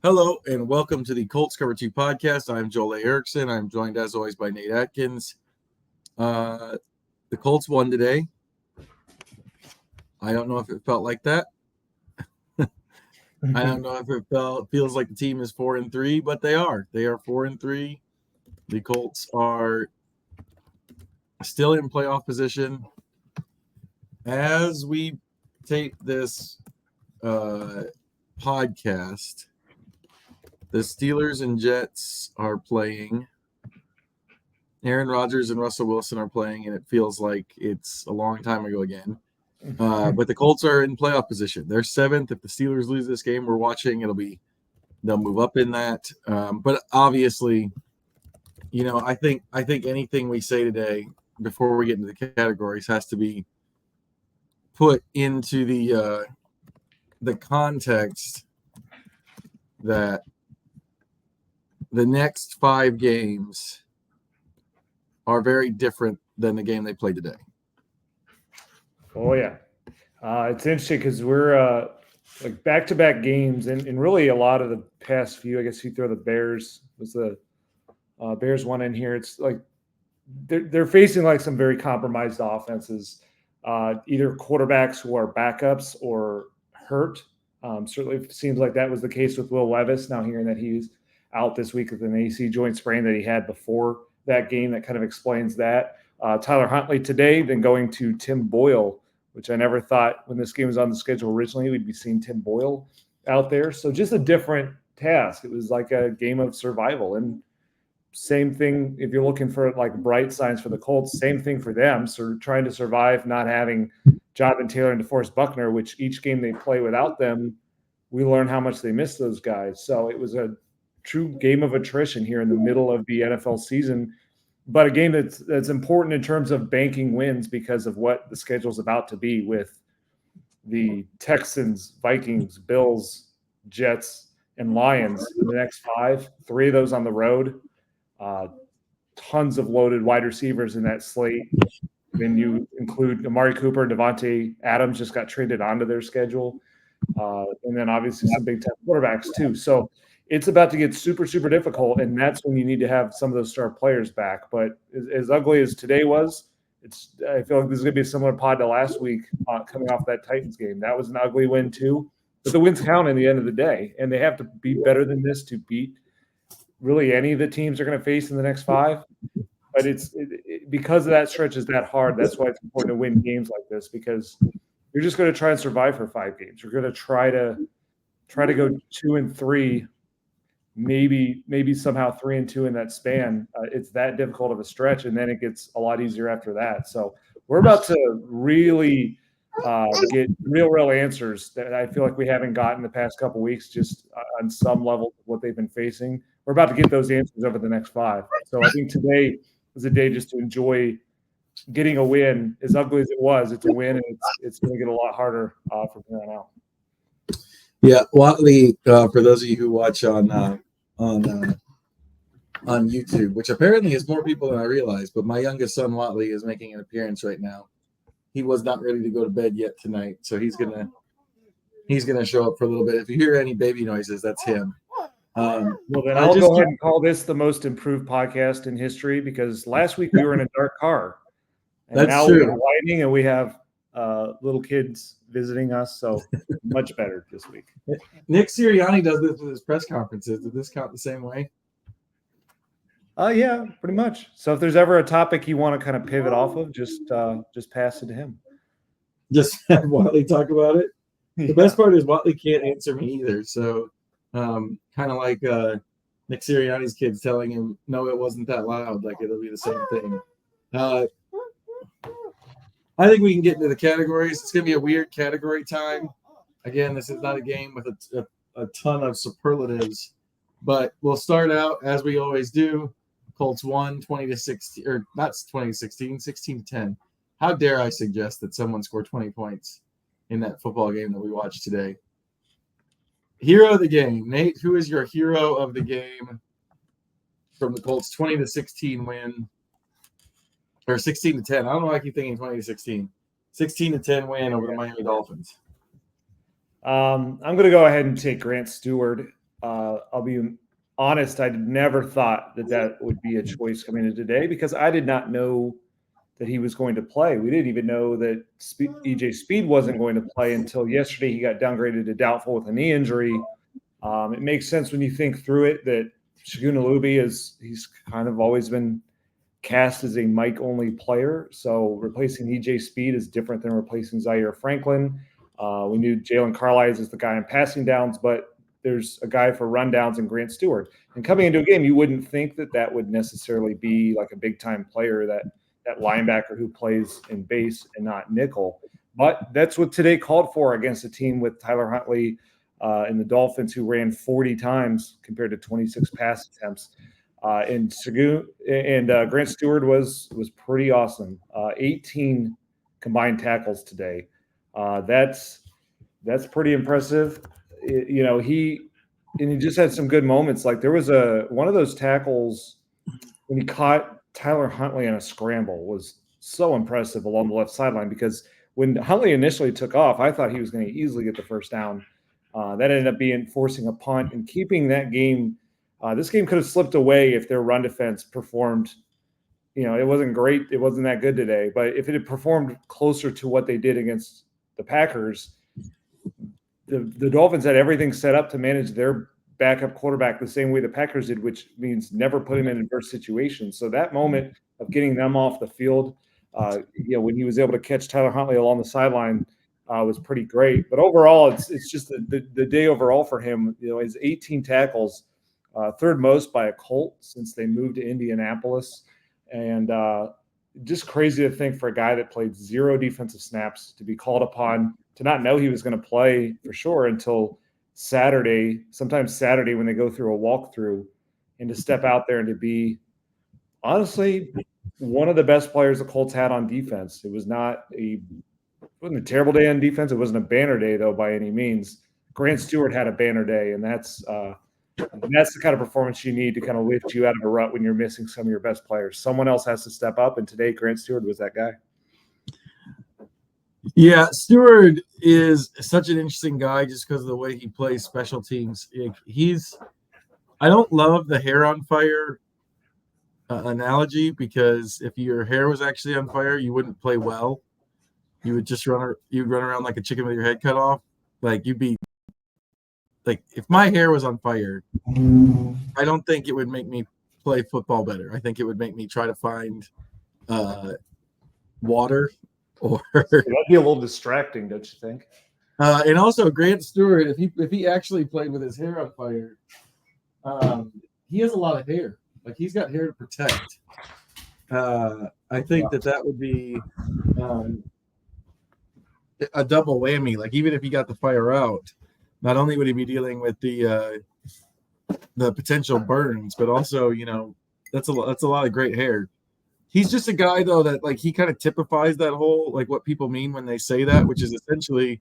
Hello and welcome to the Colts Cover-2 podcast. I'm Joel A. Erickson. I'm joined as always by Nate Atkins. The Colts won today. I don't know if it felt like that. I don't know if it feels like the team is 4-3, but they are. They are 4-3. The Colts are still in playoff position. As we tape this podcast, the Steelers and Jets are playing. Aaron Rodgers and Russell Wilson are playing, and it feels like it's a long time ago again. But the Colts are in playoff position. They're 7th. If the Steelers lose this game we're watching, they'll move up in that. But obviously, I think anything we say today before we get into the categories has to be put into the context that the next 5 games are very different than the game they played today. Oh, yeah. It's interesting because we're like back-to-back games, and really a lot of the past few, I guess you throw the Bears, was the Bears one in here. It's like they're facing like some very compromised offenses, either quarterbacks who are backups or hurt. Certainly it seems like that was the case with Will Levis. Now hearing that he's out this week with an AC joint sprain that he had before that game, that kind of explains that. Tyler Huntley today, then going to Tim Boyle, which I never thought when this game was on the schedule originally we'd be seeing Tim Boyle out there. So just a different task. It was like a game of survival. And same thing if you're looking for like bright signs for the Colts, same thing for them. So trying to survive, not having Jonathan Taylor and DeForest Buckner, which each game they play without them, we learn how much they miss those guys. So it was a true game of attrition here in the middle of the NFL season, but a game that's important in terms of banking wins because of what the schedule is about to be with the Texans, Vikings, Bills, Jets, and Lions in the next 5, 3 of those on the road. Tons of loaded wide receivers in that slate. Then you include Amari Cooper, Devontae Adams just got traded onto their schedule. And then obviously some big-time quarterbacks too. So it's about to get super, super difficult, and that's when you need to have some of those star players back. But as ugly as today was, I feel like this is going to be a similar pod to last week coming off that Titans game. That was an ugly win too. But the wins count in the end of the day, and they have to be better than this to beat really any of the teams they're going to face in the next 5. But because of that stretch is that hard, that's why it's important to win games like this, because you're just going to try and survive for 5 games. You're going to try to go 2-3, maybe somehow 3-2 in that span. It's that difficult of a stretch, and then it gets a lot easier after that. So we're about to really get real answers that I feel like we haven't gotten the past couple of weeks, just on some level of what they've been facing. We're about to get those answers over the next 5. So I think today is a day just to enjoy getting a win. As ugly as it was, it's a win, and it's going to get a lot harder from here on out. Yeah, Watley, for those of you who watch on YouTube, which apparently is more people than I realize, but my youngest son Watley is making an appearance right now. He was not ready to go to bed yet tonight, so he's gonna show up for a little bit. If you hear any baby noises, that's him. Well, then I'll go ahead and call this the most improved podcast in history, because last week we were in a dark car, and that's now true. we're lighting and we have little kids visiting us, so much better this week. Nick Sirianni does this with his press conferences. Does this count the same way? Yeah, pretty much. So if there's ever a topic you want to kind of pivot off of, just pass it to him. Just have Watley talk about it. The best part is Watley can't answer me either. So kind of like Nick Sirianni's kids telling him, no, it wasn't that loud. Like it'll be the same thing. I think we can get into the categories. It's going to be a weird category time. Again, this is not a game with a ton of superlatives, but we'll start out as we always do. Colts won 20-16, or not 20-16, 16-10. How dare I suggest that someone score 20 points in that football game that we watched today? Hero of the game. Nate, who is your hero of the game from the Colts 20-16 win? Or 16-10. I don't know why I keep thinking 20-16. 16-10 win over the Miami Dolphins. I'm going to go ahead and take Grant Stewart. I'll be honest, I never thought that would be a choice coming into today because I did not know that he was going to play. We didn't even know that EJ Speed wasn't going to play until yesterday. He got downgraded to doubtful with a knee injury. It makes sense when you think through it that Shagun Alubi he's kind of always been cast as a mic-only player. So replacing EJ Speed is different than replacing Zaire Franklin. We knew Jalen Carlisle is the guy in passing downs, but there's a guy for rundowns in Grant Stewart. And coming into a game, you wouldn't think that would necessarily be like a big-time player, that linebacker who plays in base and not nickel. But that's what today called for against a team with Tyler Huntley and the Dolphins, who ran 40 times compared to 26 pass attempts. And Grant Stewart was pretty awesome. 18 combined tackles today. That's pretty impressive. He just had some good moments. Like there was one of those tackles when he caught Tyler Huntley on a scramble was so impressive along the left sideline, because when Huntley initially took off, I thought he was going to easily get the first down. That ended up forcing a punt and keeping that game. This game could have slipped away if their run defense performed. It wasn't great. It wasn't that good today. But if it had performed closer to what they did against the Packers, the Dolphins had everything set up to manage their backup quarterback the same way the Packers did, which means never put him in adverse situations. So that moment of getting them off the field, when he was able to catch Tyler Huntley along the sideline, was pretty great. But overall, it's just the day overall for him. His 18 tackles, third most by a Colt since they moved to Indianapolis, and just crazy to think for a guy that played 0 defensive snaps to be called upon to not know he was going to play for sure until sometimes Saturday when they go through a walkthrough, and to step out there and to be honestly one of the best players the Colts had on defense. It wasn't a terrible day on defense. It wasn't a banner day though by any means. Grant Stewart had a banner day, and that's the kind of performance you need to kind of lift you out of a rut when you're missing some of your best players. Someone else has to step up, and today Grant Stewart was that guy. Yeah, Stewart is such an interesting guy just because of the way he plays special teams. I don't love the hair on fire analogy, because if your hair was actually on fire, you wouldn't play well. You would just run around like a chicken with your head cut off. Like you'd be like, if my hair was on fire, I don't think it would make me play football better. I think it would make me try to find water. Or that'd be a little distracting, don't you think? And also Grant Stewart, if he actually played with his hair on fire, he has a lot of hair. Like he's got hair to protect. I think that would be a double whammy. Like even if he got the fire out, not only would he be dealing with the potential burns, but also that's a lot of great hair. He's just a guy, though, that like he kind of typifies that whole like what people mean when they say that, which is essentially,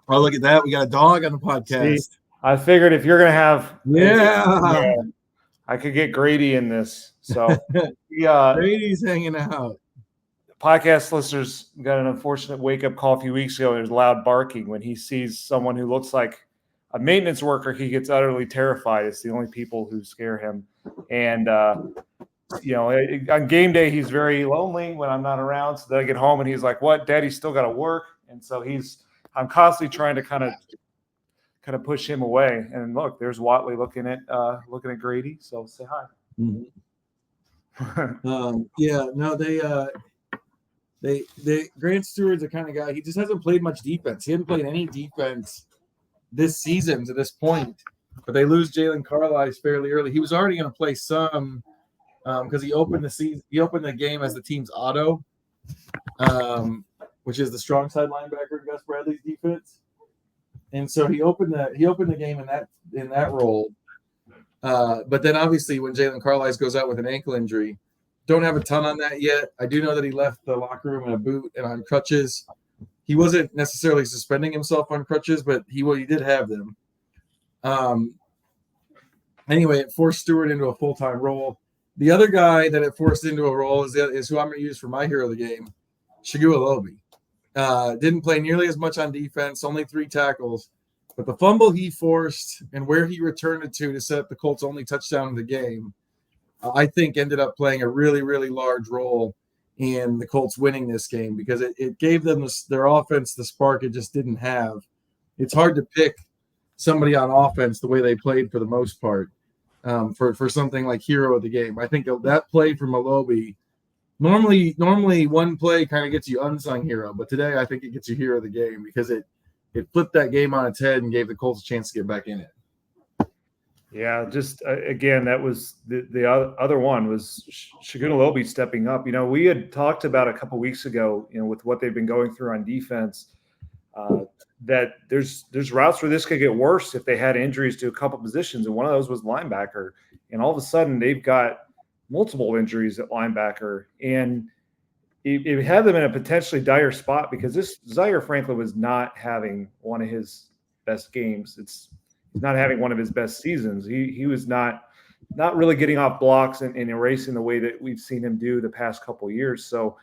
oh, look at that, we got a dog on the podcast. See, I figured if you're gonna have, yeah, I could get Grady in this. So Grady's hanging out. Podcast listeners got an unfortunate wake up call a few weeks ago. There's loud barking when he sees someone who looks like a maintenance worker. He gets utterly terrified. It's the only people who scare him, and. On game day, he's very lonely when I'm not around. So then I get home and he's like, "What, Daddy's still got to work?" And so I'm constantly trying to kind of push him away. And look, there's Watley looking at Grady. So say hi. Mm-hmm. They Grant Stewart's the kind of guy. He just hasn't played much defense. He hasn't played any defense this season to this point. But they lose Jalen Carlisle fairly early. He was already going to play some. Because he opened the game as the team's auto, which is the strong side linebacker in Gus Bradley's defense, and so he opened the game in that role. But then obviously when Jalen Carlisle goes out with an ankle injury, don't have a ton on that yet. I do know that he left the locker room in a boot and on crutches. He wasn't necessarily suspending himself on crutches, but he did have them. Anyway, it forced Stewart into a full-time role. The other guy that it forced into a role is who I'm going to use for my hero of the game, Shagun Alubi. Didn't play nearly as much on defense, only 3 tackles, But the fumble he forced and where he returned it to set up the Colts' only touchdown of the game, I think ended up playing a really, really large role in the Colts winning this game because it gave them their offense the spark it just didn't have. It's hard to pick somebody on offense the way they played for the most part for something like hero of the game. I think that play from Alobi, normally one play kind of gets you unsung hero, but today I think it gets you hero of the game because it flipped that game on its head and gave the Colts a chance to get back in it. Yeah, just again, that was the other one was Shagun Alobi stepping up. We had talked about a couple weeks ago, with what they've been going through on defense, that there's routes where this could get worse if they had injuries to a couple positions, and one of those was linebacker. And all of a sudden, they've got multiple injuries at linebacker, and it had them in a potentially dire spot because this Zaire Franklin was not having one of his best games. He's not having one of his best seasons. He was not really getting off blocks and erasing the way that we've seen him do the past couple of years. So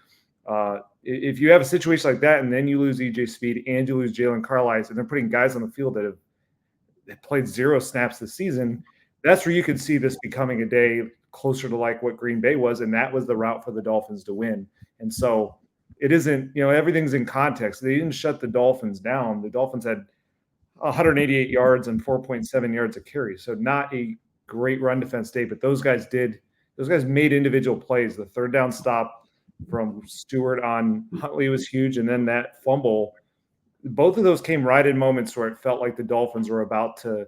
if you have a situation like that and then you lose EJ Speed and you lose Jalen Carlisle and they're putting guys on the field that have played 0 snaps this season, that's where you could see this becoming a day closer to like what Green Bay was, and that was the route for the Dolphins to win. And so it isn't, everything's in context. They didn't shut the Dolphins down. The Dolphins had 188 yards and 4.7 yards a carry. So not a great run defense day, but those guys made individual plays. The third down stop from Stewart on Huntley was huge. And then that fumble, both of those came right in moments where it felt like the Dolphins were about to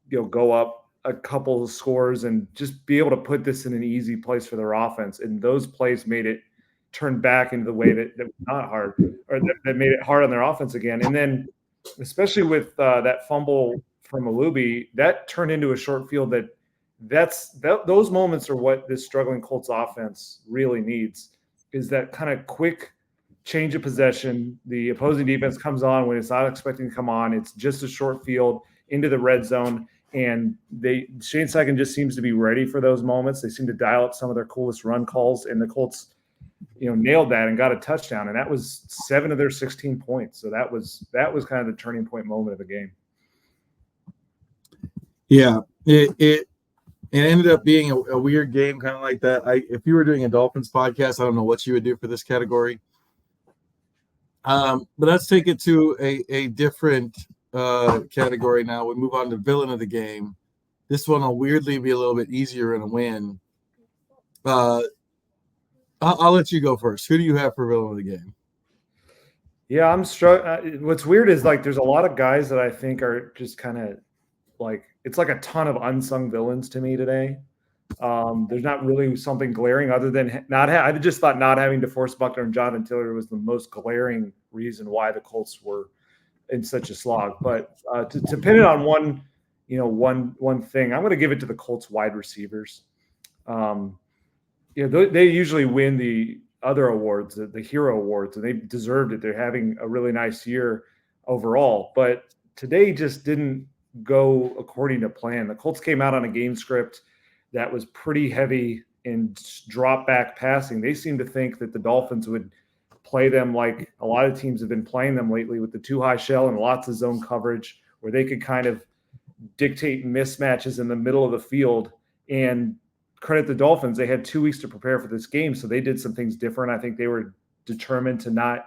go up a couple of scores and just be able to put this in an easy place for their offense. And those plays made it turn back into the way that was not hard, or that made it hard on their offense again. And then especially with that fumble from Alobi, that turned into a short field those moments are what this struggling Colts offense really needs, is that kind of quick change of possession. The opposing defense comes on when it's not expecting to come on. It's just a short field into the red zone. And Shane Steichen just seems to be ready for those moments. They seem to dial up some of their coolest run calls, and the Colts, nailed that and got a touchdown. And that was 7 of their 16 points. So that was kind of the turning point moment of the game. Yeah, it ended up being a weird game, kind of like that. If you were doing a Dolphins podcast, I don't know what you would do for this category. But let's take it to a different category now. We move on to villain of the game. This one will weirdly be a little bit easier in a win. I'll let you go first. Who do you have for villain of the game? Yeah, I'm struck. What's weird is there's a lot of guys that I think are just kind of it's like a ton of unsung villains to me today. There's not really something glaring other than I just thought not having DeForest Buckner and Jonathan Taylor was the most glaring reason why the Colts were in such a slog. But to pin it on one thing, I'm going to give it to the Colts wide receivers. They usually win the other awards, the hero awards, and they deserved it. They're having a really nice year overall, but today just didn't go according to plan. The Colts came out on a game script that was pretty heavy in drop back passing. They seemed to think that the Dolphins would play them like a lot of teams have been playing them lately, with the too high shell and lots of zone coverage, where they could kind of dictate mismatches in the middle of the field. And credit the Dolphins, they had 2 weeks to prepare for this game, so they did some things different. I think they were determined to not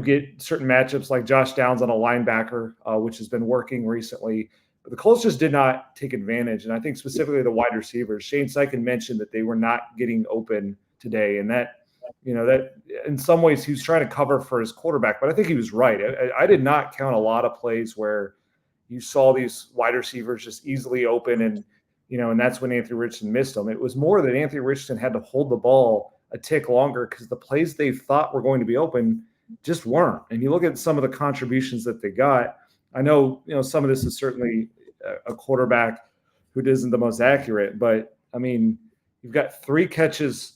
get certain matchups like Josh Downs on a linebacker, which has been working recently. But the Colts just did not take advantage. And I think specifically the wide receivers, Shane Steichen mentioned that they were not getting open today. And that in some ways he was trying to cover for his quarterback, but I think he was right. I did not count a lot of plays where you saw these wide receivers just easily open and that's when Anthony Richardson missed them. It was more that Anthony Richardson had to hold the ball a tick longer because the plays they thought were going to be open just weren't. And you look at some of the contributions that they got. I know, some of this is certainly a quarterback who isn't the most accurate, but I mean, you've got 3 catches.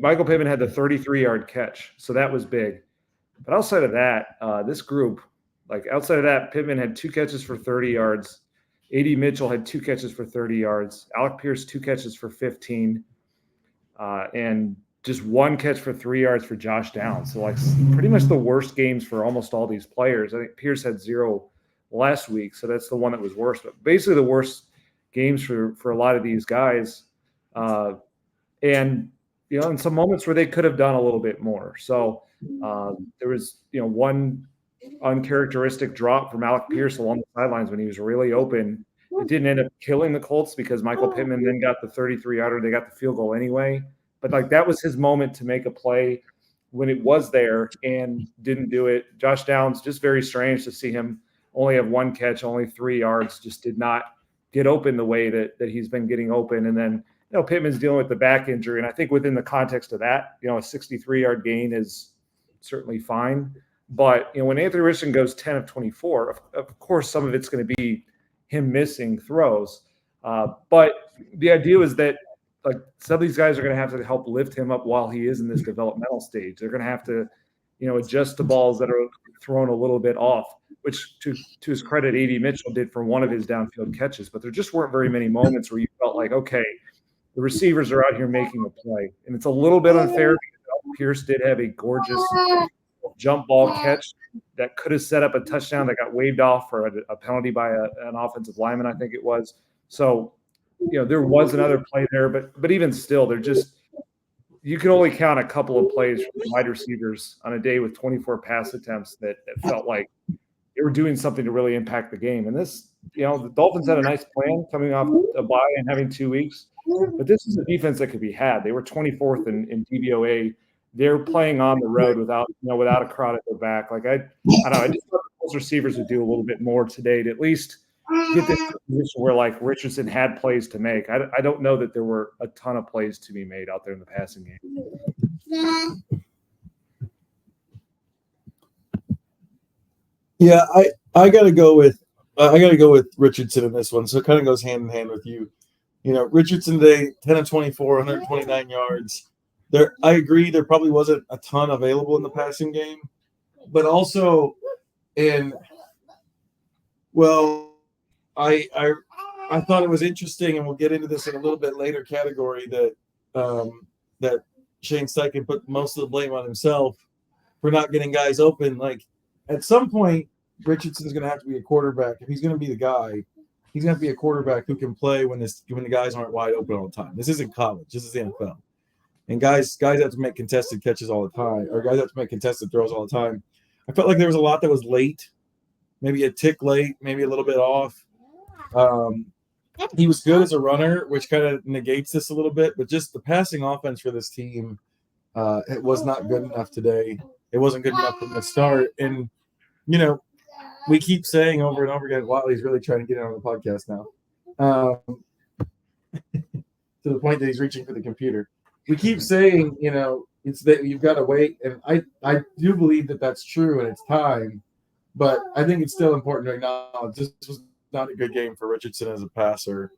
Michael Pittman had the 33-yard catch, so that was big. But outside of that, this group, outside of that, Pittman had 2 catches for 30 yards. A.D. Mitchell had 2 catches for 30 yards. Alec Pierce, 2 catches for 15. And just 1 catch for 3 yards for Josh Downs. So pretty much the worst games for almost all these players. I think Pierce had 0 last week. So that's the one that was worse. But basically the worst games for a lot of these guys. And, in some moments where they could have done a little bit more. So there was, one uncharacteristic drop from Alec Pierce along the sidelines when he was really open. It didn't end up killing the Colts because Michael Pittman then got the 33-yarder. They got the field goal anyway. But, that was his moment to make a play when it was there and didn't do it. Josh Downs, just very strange to see him only have one catch, only 3 yards, just did not get open the way that he's been getting open. And then, Pittman's dealing with the back injury. And I think within the context of that, a 63-yard gain is certainly fine. But, when Anthony Richardson goes 10 of 24, of course, some of it's going to be him missing throws. But the idea is that, some of these guys are going to have to help lift him up while he is in this developmental stage. They're going to have to, adjust the balls that are thrown a little bit off, which to his credit, A.D. Mitchell did for one of his downfield catches. But there just weren't very many moments where you felt like, okay, the receivers are out here making a play. And it's a little bit unfair because Pierce did have a gorgeous jump ball catch that could have set up a touchdown that got waved off for a penalty by an offensive lineman, I think it was. So, there was another play there, but even still, they're just – you can only count a couple of plays from wide receivers on a day with 24 pass attempts that felt like they were doing something to really impact the game. And this, the Dolphins had a nice plan coming off a bye and having 2 weeks. But this is a defense that could be had. They were 24th in DVOA. They're playing on the road without a crowd at their back. I don't know. I just thought those receivers would do a little bit more today to at least get this position where Richardson had plays to make. I don't know that there were a ton of plays to be made out there in the passing game. Yeah, I gotta go with Richardson in this one. So it kind of goes hand in hand with you. Richardson today, 10 of 24, 129 yards. I agree there probably wasn't a ton available in the passing game, but also I thought it was interesting, and we'll get into this in a little bit later category, that Shane Steichen put most of the blame on himself for not getting guys open. At some point, Richardson's going to have to be a quarterback. If he's going to be the guy, he's going to have to be a quarterback who can play when the guys aren't wide open all the time. This isn't college. This is the NFL. And guys have to make contested catches all the time, or guys have to make contested throws all the time. I felt like there was a lot that was late, maybe a tick late, maybe a little bit off. He was good as a runner, which kind of negates this a little bit, but just the passing offense for this team, it was not good enough today. It wasn't good enough from the start. And, we keep saying over and over again, Watley's really trying to get in on the podcast now, to the point that he's reaching for the computer. We keep saying, it's that you've got to wait. And I do believe that that's true and it's time. But I think it's still important to acknowledge this was not a good game for Richardson as a passer,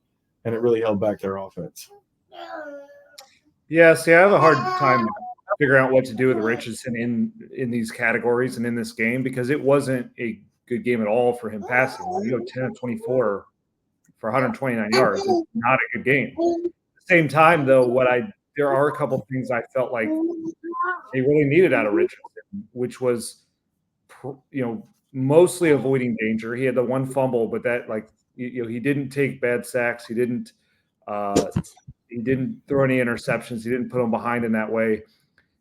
and it really held back their offense. Yeah, see, I have a hard time figuring out what to do with Richardson in these categories and in this game because it wasn't a good game at all for him passing. 10 of 24 for 129 yards. It's not a good game. At the same time, though, there are a couple of things I felt like they really needed out of Richardson, which was, mostly avoiding danger. He had the one fumble, but that he didn't take bad sacks. He didn't throw any interceptions. He didn't put them behind in that way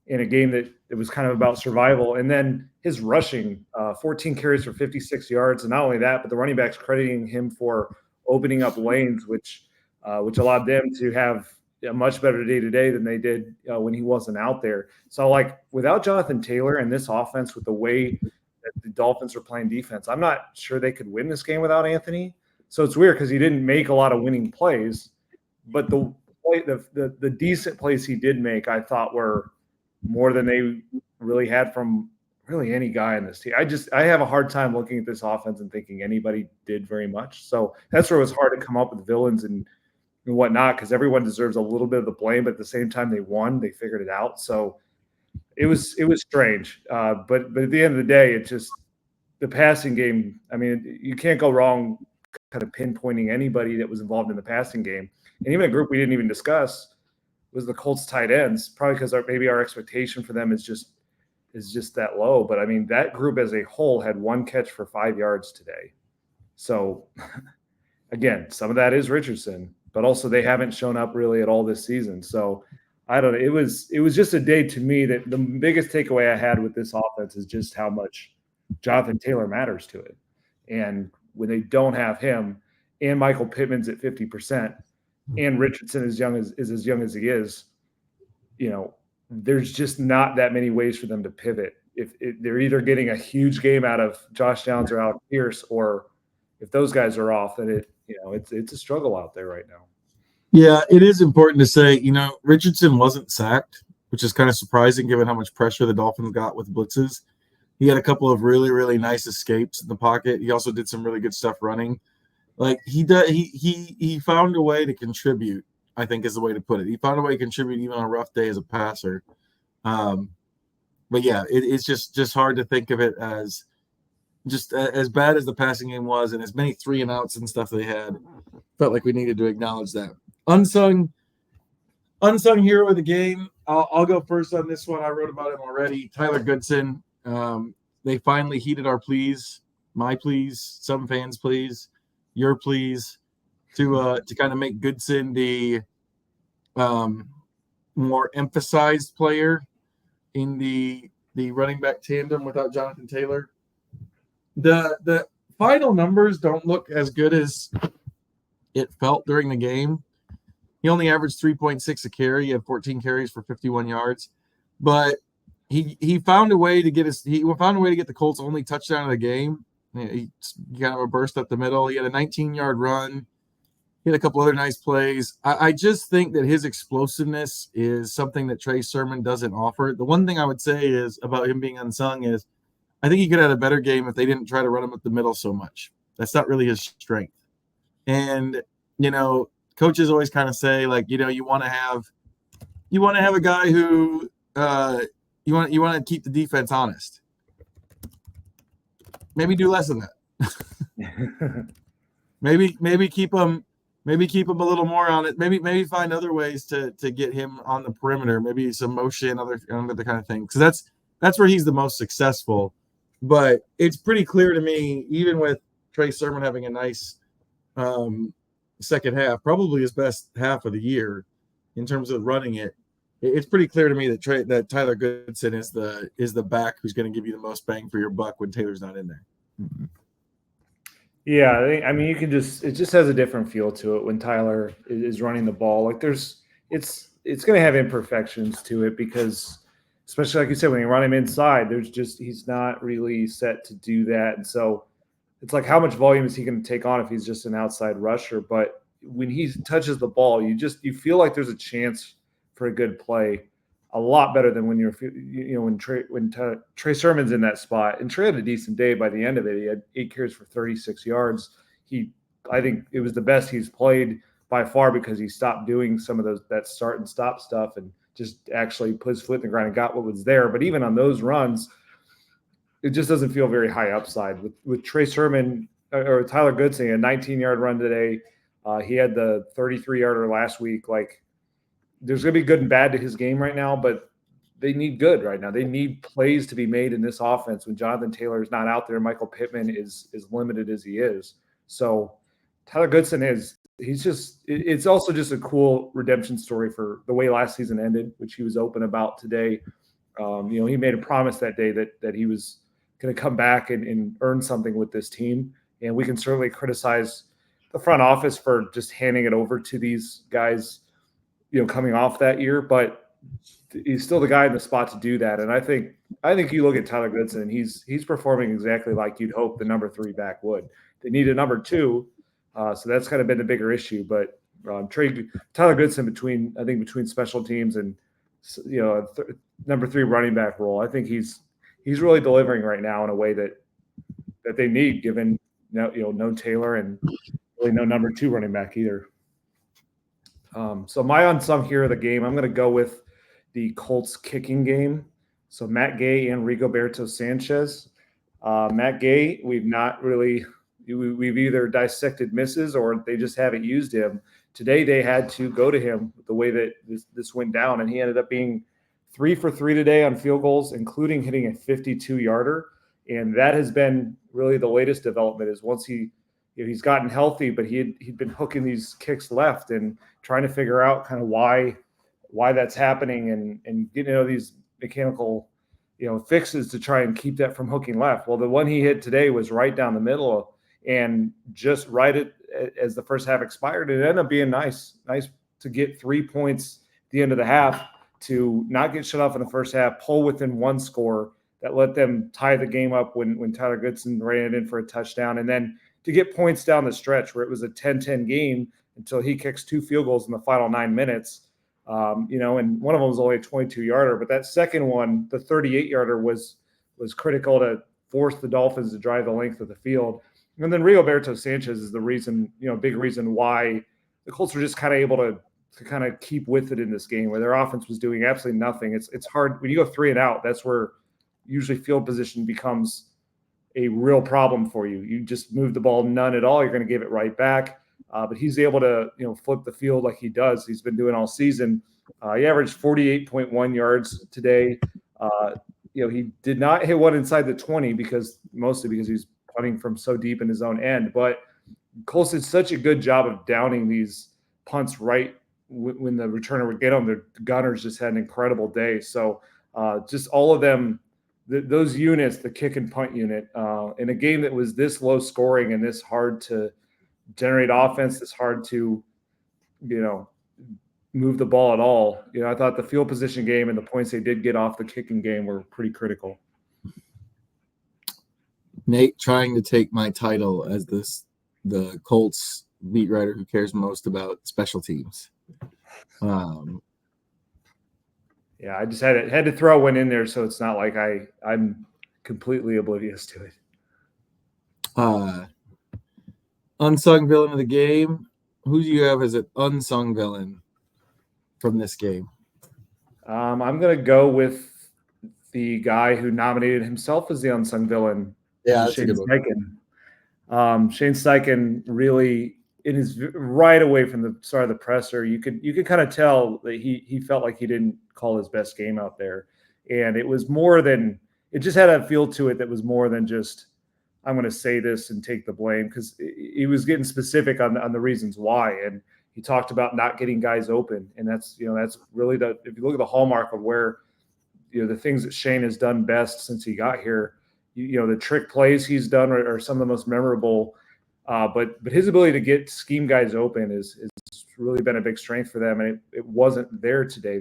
in a game that it was kind of about survival. And then his rushing, 14 carries for 56 yards. And not only that, but the running backs crediting him for opening up lanes, which allowed them to have a much better day-to-day than they did when he wasn't out there. So, without Jonathan Taylor and this offense with the way that the Dolphins are playing defense, I'm not sure they could win this game without Anthony. So it's weird because he didn't make a lot of winning plays, but the decent plays he did make, I thought were more than they really had from really any guy in this team. I have a hard time looking at this offense and thinking anybody did very much. So that's where it was hard to come up with villains and whatnot, because everyone deserves a little bit of the blame, but at the same time they won, they figured it out. So it was strange. But at the end of the day, it's just the passing game. I mean, you can't go wrong kind of pinpointing anybody that was involved in the passing game. And even a group we didn't even discuss was the Colts tight ends, probably because maybe our expectation for them is just that low. But I mean, that group as a whole had one catch for 5 yards today. So again, some of that is Richardson, but also they haven't shown up really at all this season. So I don't know. It was just a day to me that the biggest takeaway I had with this offense is just how much Jonathan Taylor matters to it. And when they don't have him and Michael Pittman's at 50% and Richardson is as young as he is, there's just not that many ways for them to pivot. If they're either getting a huge game out of Josh Downs or Alec Pierce, or if those guys are off, then it's a struggle out there right now. Yeah, it is important to say, Richardson wasn't sacked, which is kind of surprising given how much pressure the Dolphins got with blitzes. He had a couple of really, really nice escapes in the pocket. He also did some really good stuff running. Like he found a way to contribute, I think is the way to put it. He found a way to contribute even on a rough day as a passer. But yeah, it's just hard to think of it as just as bad as the passing game was and as many 3-and-outs and stuff they had. Felt like we needed to acknowledge that. Unsung hero of the game. I'll go first on this one. I wrote about him already. Tyler Goodson. They finally heeded our pleas, my pleas, some fans' pleas, your pleas, to kind of make Goodson the more emphasized player in the running back tandem without Jonathan Taylor. The final numbers don't look as good as it felt during the game. He only averaged 3.6 a carry. He had 14 carries for 51 yards, but he found a way to get the Colts' only touchdown of the game. He kind of a burst up the middle. He had a 19-yard run. He had a couple other nice plays. I just think that his explosiveness is something that Trey Sermon doesn't offer. The one thing I would say is about him being unsung is I think he could have had a better game if they didn't try to run him up the middle so much. That's not really his strength. And, coaches always kind of say, like, you want to have a guy who you want to keep the defense honest. Maybe do less than that. maybe keep him a little more on it. Maybe find other ways to get him on the perimeter. Maybe some motion, other kind of thing. Because that's where he's the most successful. But it's pretty clear to me, even with Trey Sermon having a nice second half, probably his best half of the year in terms of running it. It's pretty clear to me that Tyler Goodson is the back who's going to give you the most bang for your buck when Taylor's not in there. Mm-hmm. Yeah, I mean, it just has a different feel to it when Tyler is running the ball. Like it's going to have imperfections to it because, especially like you said, when you run him inside, he's not really set to do that, and so it's like how much volume is he going to take on if he's just an outside rusher? But when he touches the ball, you feel like there's a chance for a good play, a lot better than when when Trey Sermon's in that spot. And Trey had a decent day by the end of it. He had 8 carries for 36 yards. I think it was the best he's played by far because he stopped doing some of that start and stop stuff and just actually put his foot in the ground and got what was there. But even on those runs, it just doesn't feel very high upside. With Trey Sermon or Tyler Goodson, a 19-yard run today. He had the 33-yarder last week. Like, there's going to be good and bad to his game right now, but they need good right now. They need plays to be made in this offense when Jonathan Taylor is not out there. Michael Pittman is limited as he is. So Tyler Goodson it's also just a cool redemption story for the way last season ended, which he was open about today. He made a promise that day that he was going to come back and earn something with this team. And we can certainly criticize the front office for just handing it over to these guys, coming off that year, but he's still the guy in the spot to do that. And I think you look at Tyler Goodson and he's performing exactly like you'd hope the number 3 back would. They need a number 2. So that's kind of been the bigger issue, but Tyler Goodson between special teams and, number 3 running back role, I think he's really delivering right now in a way that they need, given no Taylor and really no number 2 running back either. So my unsung hero of the game, I'm going to go with the Colts kicking game. So Matt Gay and Rigoberto Sanchez. Matt Gay, we've either dissected misses or they just haven't used him. Today they had to go to him the way that this went down, and he ended up being 3 for 3 today on field goals, including hitting a 52-yarder. And that has been really the latest development is once he he's gotten healthy, but he'd been hooking these kicks left and trying to figure out kind of why that's happening and getting these mechanical fixes to try and keep that from hooking left. Well, the one he hit today was right down the middle and just right as the first half expired. It ended up being nice to get 3 points at the end of the half, to not get shut off in the first half, pull within one score that let them tie the game up when Tyler Goodson ran it in for a touchdown, and then to get points down the stretch where it was a 10-10 game until he kicks 2 field goals in the final 9 minutes. And one of them was only a 22-yarder, but that second one, the 38-yarder, was critical to force the Dolphins to drive the length of the field. And then Rigoberto Sanchez is the reason, big reason why the Colts were just kind of able to kind of keep with it in this game, where their offense was doing absolutely nothing. It's hard when you go 3 and out. That's where usually field position becomes a real problem for you. You just move the ball none at all, you're going to give it right back. But he's able to, flip the field like he does. He's been doing all season. He averaged 48.1 yards today. He did not hit one inside the 20 mostly because he's punting from so deep in his own end. But Colts did such a good job of downing these punts right when the returner would get them. The gunners just had an incredible day. So just all of them, those units, the kick and punt unit, in a game that was this low scoring and this hard to generate offense, this hard to, move the ball at all. I thought the field position game and the points they did get off the kicking game were pretty critical. Nate trying to take my title as the Colts beat writer who cares most about special teams. Yeah, I just had to throw one in there so it's not like I'm completely oblivious to it. Unsung villain of the game. Who do you have as an unsung villain from this game? I'm going to go with the guy who nominated himself as the unsung villain. Yeah, Shane Steichen. Shane Steichen really, in his right away from the start of the presser, you could kind of tell that he felt like he didn't call his best game out there, and it was more than, it just had a feel to it that was more than just, I'm going to say this and take the blame, because he was getting specific on the reasons why, and he talked about not getting guys open, and that's really if you look at the hallmark of where the things that Shane has done best since he got here. The trick plays he's done are some of the most memorable, but his ability to get scheme guys open is really been a big strength for them, and it wasn't there today.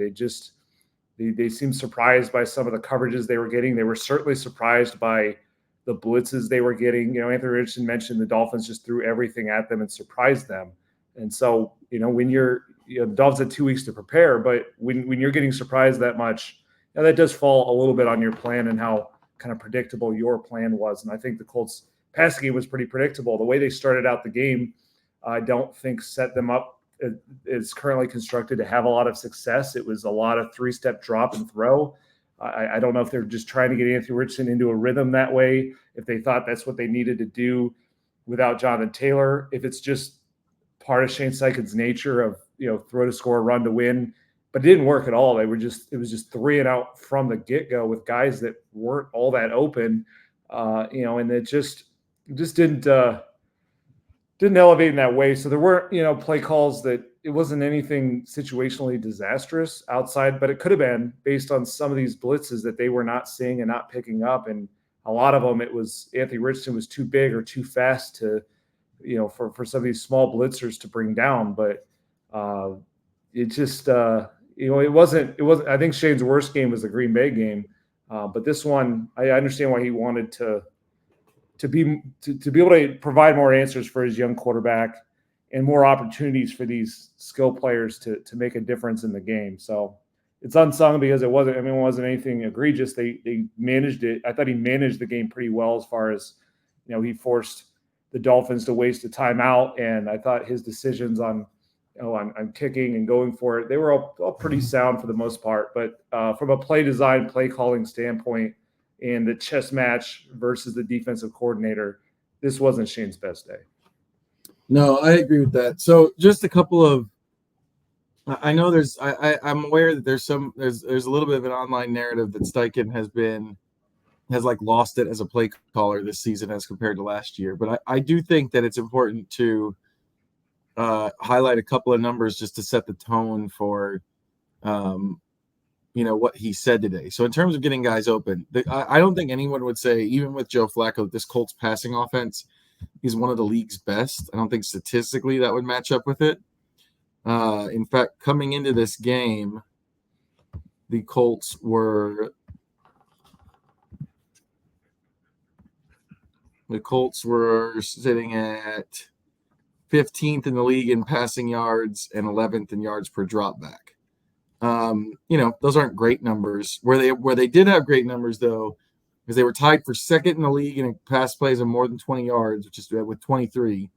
They seemed surprised by some of the coverages they were getting. They were certainly surprised by the blitzes they were getting. Anthony Richardson mentioned the Dolphins just threw everything at them and surprised them. And so, when the Dolphins had 2 weeks to prepare, but when you're getting surprised that much, that does fall a little bit on your plan and how kind of predictable your plan was. And I think the Colts passing game was pretty predictable. The way they started out the game, I don't think set them up as currently constructed to have a lot of success. It was a lot of 3-step drop and throw. I don't know if they're just trying to get Anthony Richardson into a rhythm that way, if they thought that's what they needed to do without Jonathan Taylor, if it's just part of Shane Steichen's nature of, throw to score, run to win. But it didn't work at all. It was just 3 and out from the get-go with guys that weren't all that open, and it just didn't elevate in that way. So there weren't, play calls that it wasn't anything situationally disastrous outside, but it could have been based on some of these blitzes that they were not seeing and not picking up. And a lot of them, it was Anthony Richardson was too big or too fast to, for some of these small blitzers to bring down. But it just, it wasn't. I think Shane's worst game was the Green Bay game, but this one, I understand why he wanted to be able to provide more answers for his young quarterback and more opportunities for these skill players to make a difference in the game. So it's unsung because it wasn't anything egregious. They managed it. I thought he managed the game pretty well as far as, he forced the Dolphins to waste a timeout, and I thought his decisions on kicking and going for it, they were all pretty sound for the most part. But from a play design, play calling standpoint, and the chess match versus the defensive coordinator, this wasn't Shane's best day. No, I agree with that. So just a couple of, I know I'm aware that there's a little bit of an online narrative that Steichen has been has like lost it as a play caller this season as compared to last year. But I do think that it's important to highlight a couple of numbers just to set the tone for what he said today. So in terms of getting guys open, I don't think anyone would say, even with Joe Flacco, this Colts passing offense is one of the league's best. I don't think statistically that would match up with it. In fact, coming into this game, the Colts were sitting at 15th in the league in passing yards and 11th in yards per dropback. Those aren't great numbers. Where they did have great numbers though, because they were tied for second in the league in pass plays of more than 20 yards, which is with 23,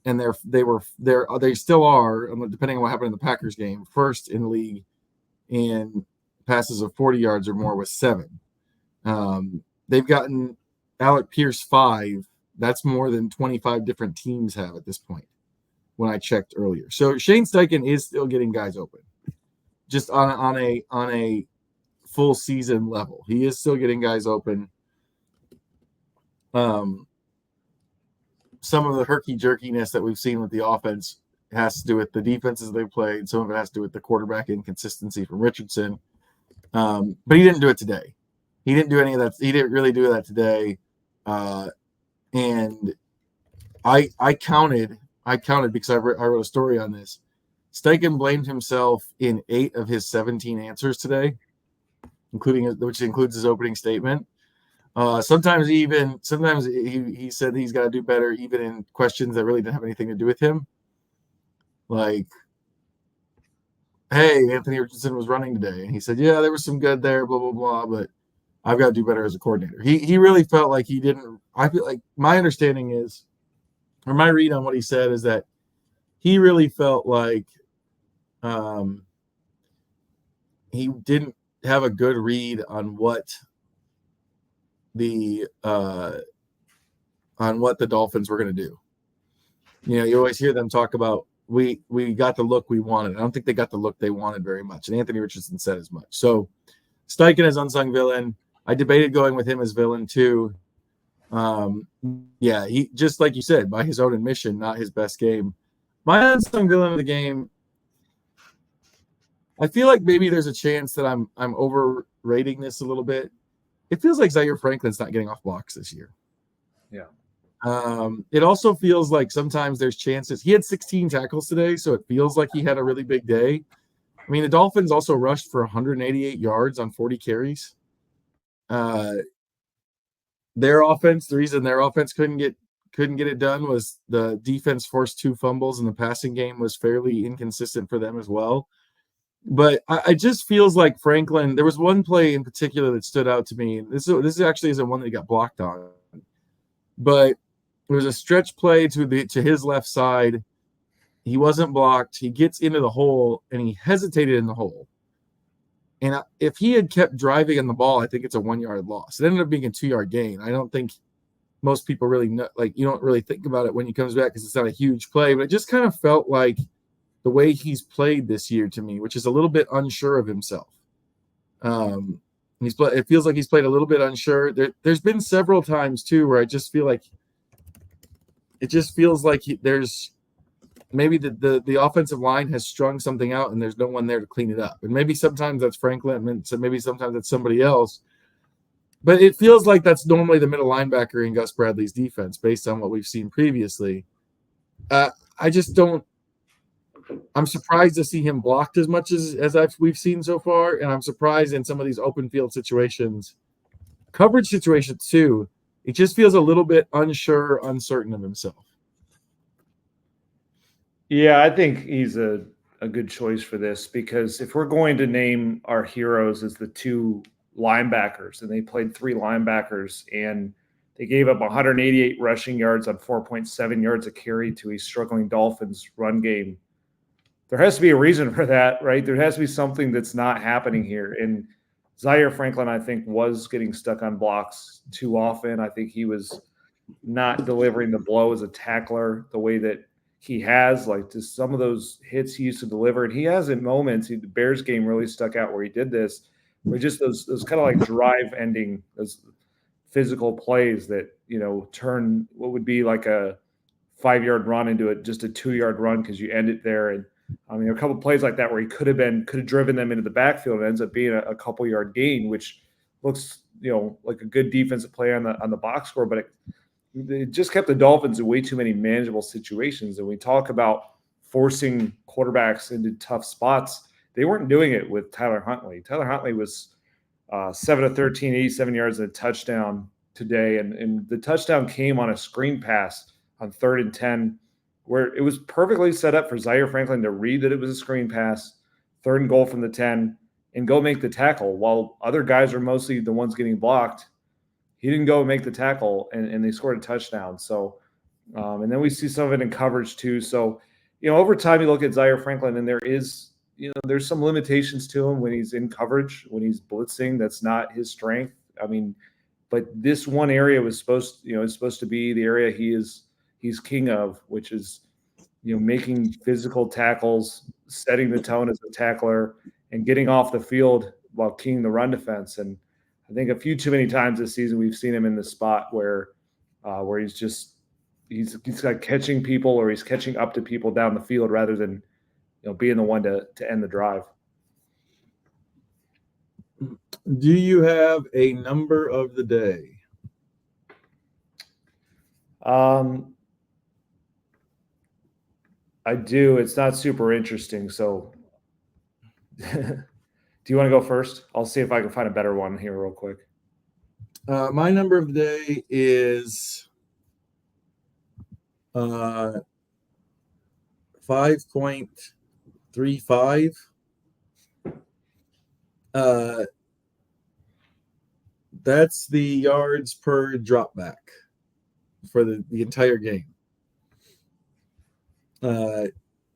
and they still are, depending on what happened in the Packers game, first in the league in passes of 40 yards or more with 7. They've gotten Alec Pierce 5. That's more than 25 different teams have at this point when I checked earlier. So Shane Steichen is still getting guys open, just on a full season level. He is still getting guys open. Some of the herky-jerkiness that we've seen with the offense has to do with the defenses they played. Some of it has to do with the quarterback inconsistency from Richardson. But he didn't do it today. He didn't do any of that. He didn't really do that today. And I counted because I wrote a story on this. Steichen blamed himself in 8 of his 17 answers today, which includes his opening statement. Sometimes he said he's got to do better, even in questions that really didn't have anything to do with him. Like, hey, Anthony Richardson was running today, and he said, yeah, there was some good there, blah blah blah, but I've got to do better as a coordinator. He really felt like he didn't. I feel like my understanding is, or my read on what he said is that he really felt like he didn't have a good read on what the Dolphins were going to do. You always hear them talk about we got the look we wanted. I don't think they got the look they wanted very much, and Anthony Richardson said as much. So Steichen is unsung villain. I debated going with him as villain too. He, just like you said, by his own admission, not his best game. My unsung villain of the game, I feel like maybe there's a chance that I'm overrating this a little bit. It feels like Zaire Franklin's not getting off blocks this year. Yeah. It also feels like sometimes there's chances. He had 16 tackles today, so it feels like he had a really big day. I mean, the Dolphins also rushed for 188 yards on 40 carries. Their offense, the reason their offense couldn't get it done was the defense forced 2 fumbles, and the passing game was fairly inconsistent for them as well. But I just feels like Franklin, there was one play in particular that stood out to me. This actually isn't one that he got blocked on, but it was a stretch play to his left side. He wasn't blocked. He gets into the hole, and he hesitated in the hole. And if he had kept driving in the ball, I think it's a 1-yard loss. It ended up being a 2-yard gain. I don't think most people really know, you don't really think about it when he comes back because it's not a huge play, but it just kind of felt like the way he's played this year to me, which is a little bit unsure of himself. It feels like he's played a little bit unsure. There's been several times too where I just feel like it just feels like there's maybe the offensive line has strung something out and there's no one there to clean it up. And maybe sometimes that's Franklin, and maybe sometimes that's somebody else. But it feels like that's normally the middle linebacker in Gus Bradley's defense based on what we've seen previously. I just don't. I'm surprised to see him blocked as much as we've seen so far, and I'm surprised in some of these open field situations, coverage situations too. It just feels a little bit unsure, uncertain of himself. Yeah, I think he's a good choice for this because if we're going to name our heroes as the 2 linebackers, and they played 3 linebackers, and they gave up 188 rushing yards on 4.7 yards a carry to a struggling Dolphins run game. There has to be a reason for that, right? There has to be something that's not happening here. And Zaire Franklin, I think, was getting stuck on blocks too often. I think he was not delivering the blow as a tackler the way that he has, like just some of those hits he used to deliver. And he has in moments, the Bears game really stuck out where he did this, where just those kind of like drive ending, those physical plays that, turn what would be like a 5-yard run into just a 2-yard run because you end it there. And a couple of plays like that where he could have driven them into the backfield. It ends up being a couple yard gain, which looks, like a good defensive play on the box score, but it just kept the Dolphins in way too many manageable situations. And we talk about forcing quarterbacks into tough spots. They weren't doing it with Tyler Huntley. Tyler Huntley was 7 of 13, 87 yards and a touchdown today. And the touchdown came on a screen pass on 3rd and 10, where it was perfectly set up for Zaire Franklin to read that it was a screen pass, 3rd and goal from the 10, and go make the tackle. While other guys are mostly the ones getting blocked, he didn't go make the tackle, and they scored a touchdown. So, and then we see some of it in coverage too. So, over time you look at Zaire Franklin, and there's some limitations to him when he's in coverage, when he's blitzing. That's not his strength. But this one area was supposed to be the area he's king of, which is, making physical tackles, setting the tone as a tackler, and getting off the field while keying the run defense. And I think a few too many times this season we've seen him in the spot where he's like catching people, or he's catching up to people down the field rather than being the one to end the drive. Do you have a number of the day? I do. It's not super interesting. So do you want to go first? I'll see if I can find a better one here real quick. My number of the day is 5.35. That's the yards per drop back for the entire game.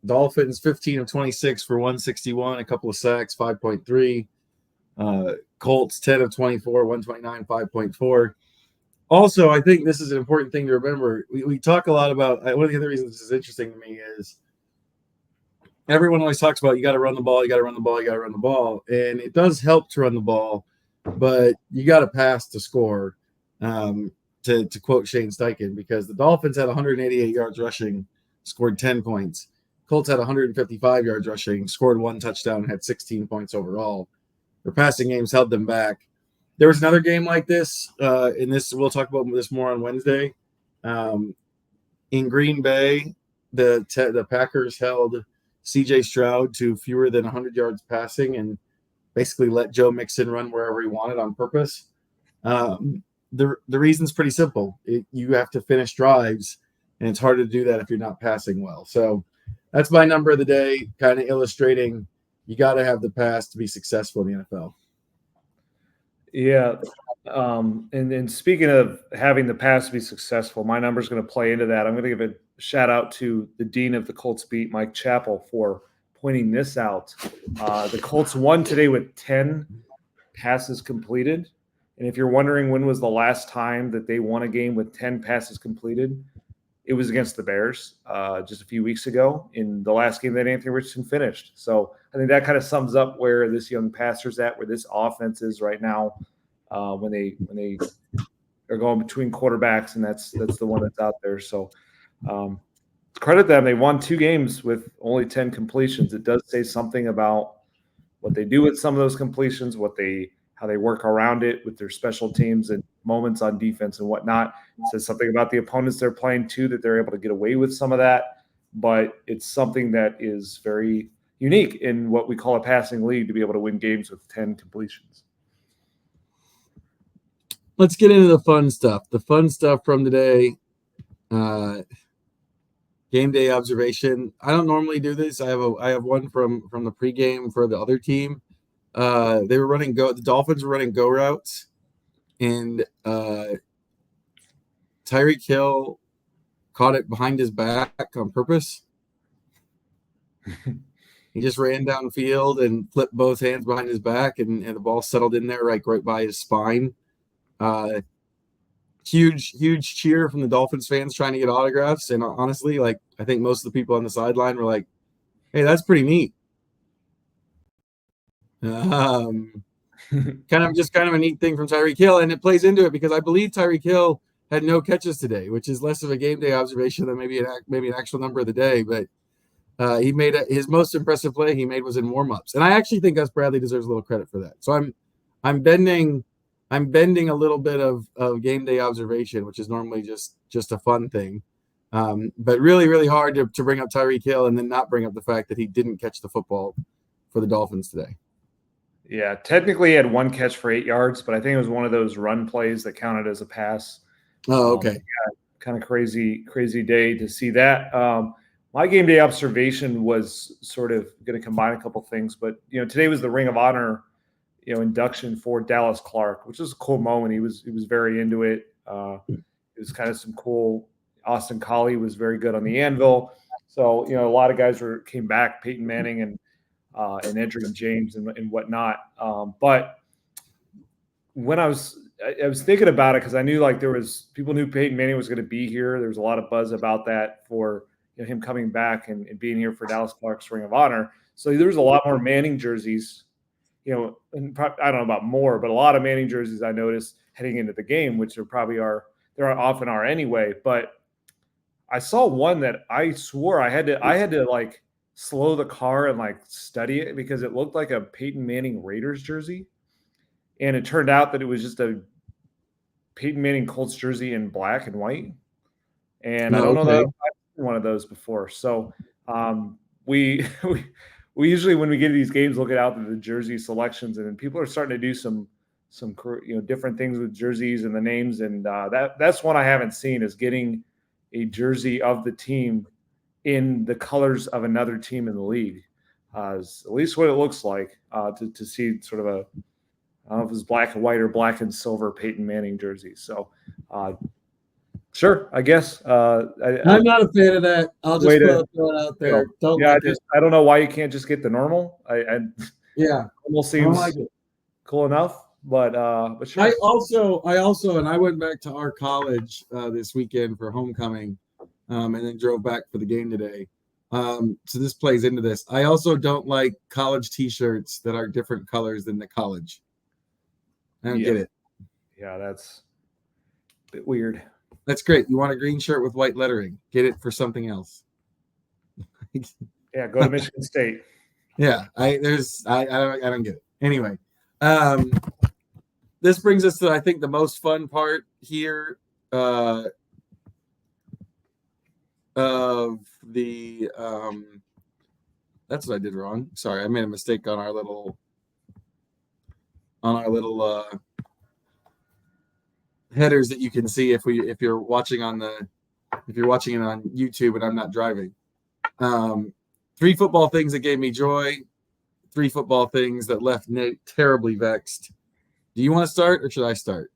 Dolphins 15 of 26 for 161, a couple of sacks, 5.3. Colts 10 of 24, 129, 5.4. Also, I think this is an important thing to remember. We talk a lot about, one of the other reasons this is interesting to me is everyone always talks about you got to run the ball, you got to run the ball, you got to run the ball. And it does help to run the ball, but you got to pass to score, to quote Shane Steichen, because the Dolphins had 188 yards rushing, scored 10 points. Colts had 155 yards rushing, scored 1 touchdown, had 16 points overall. Their passing games held them back. There was another game like this, and we'll talk about this more on Wednesday. In Green Bay, the Packers held C.J. Stroud to fewer than 100 yards passing and basically let Joe Mixon run wherever he wanted on purpose. The reason's pretty simple. You have to finish drives, and it's hard to do that if you're not passing well. So that's my number of the day, kind of illustrating you got to have the pass to be successful in the NFL. Yeah. And speaking of having the pass to be successful, my number is going to play into that. I'm going to give a shout out to the dean of the Colts beat, Mike Chappell, for pointing this out. The Colts won today with 10 passes completed. And if you're wondering when was the last time that they won a game with 10 passes completed, it was against the Bears just a few weeks ago in the last game that Anthony Richardson finished. So I think that kind of sums up where this young passer's at, where this offense is right now when they are going between quarterbacks, and that's the one that's out there. So credit them. They won 2 games with only 10 completions. It does say something about what they do with some of those completions, how they work around it with their special teams and moments on defense and whatnot. It says something about the opponents they're playing too, that they're able to get away with some of that. But it's something that is very unique in what we call a passing league, to be able to win games with 10 completions. Let's get into the fun stuff. The fun stuff from today. Game day observation. I don't normally do this. I have one from the pregame for the other team. They were running the Dolphins were running go routes, and Tyreek Hill caught it behind his back on purpose. He just ran downfield and flipped both hands behind his back, and the ball settled in there right by his spine. Huge cheer from the Dolphins fans trying to get autographs. And honestly, I think most of the people on the sideline were like, hey, that's pretty neat. kind of a neat thing from Tyreek Hill, and it plays into it because I believe Tyreek Hill had no catches today, which is less of a game day observation than maybe an actual number of the day. But he made his most impressive play he made was in warmups, and I actually think Gus Bradley deserves a little credit for that. So I'm bending a little bit of game day observation, which is normally just a fun thing, but really, really hard to bring up Tyreek Hill and then not bring up the fact that he didn't catch the football for the Dolphins today. Yeah, technically he had one catch for 8 yards, but I think it was one of those run plays that counted as a pass. Oh, okay. Yeah, kind of crazy day to see that. My game day observation was sort of going to combine a couple things, but today was the Ring of Honor, induction for Dallas Clark, which was a cool moment. He was very into it. It was kind of some cool. Austin Collie was very good on the anvil. So a lot of guys came back, Peyton Manning and Edgerrin James and whatnot. But when I was thinking about it, because I knew people knew Peyton Manning was going to be here. There was a lot of buzz about that for him coming back and being here for Dallas Clark's Ring of Honor. So there was a lot more Manning jerseys, and I don't know about more, but a lot of Manning jerseys I noticed heading into the game, which there often are anyway. But I saw one that I swore I had to slow the car and study it because it looked like a Peyton Manning Raiders jersey. And it turned out that it was just a Peyton Manning Colts jersey in black and white. And I don't know that I've seen one of those before. So we usually, when we get to these games, look out at the jersey selections, and people are starting to do some different things with jerseys and the names. And that's one I haven't seen, is getting a jersey of the team in the colors of another team in the league. Is at least what it looks like to see sort of I don't know if it's black and white or black and silver Peyton Manning jersey. So sure, I guess. I'm not a fan of that. I'll just throw it out there. I don't know why you can't just get the normal. Almost seems cool enough. But sure. I also, and I went back to our college this weekend for homecoming, and then drove back for the game today. So this plays into this. I also don't like college T-shirts that are different colors than the college. I don't get it. Yeah, that's a bit weird. That's great. You want a green shirt with white lettering? Get it for something else. Yeah, go to Michigan State. Yeah, I don't get it. Anyway. This brings us to, I think, the most fun part here of the that's what I did wrong. Sorry, I made a mistake on our little headers that you can see if you're watching it on YouTube and I'm not driving. 3 football things that gave me joy, 3 football things that left Nate terribly vexed. Do you want to start or should I start?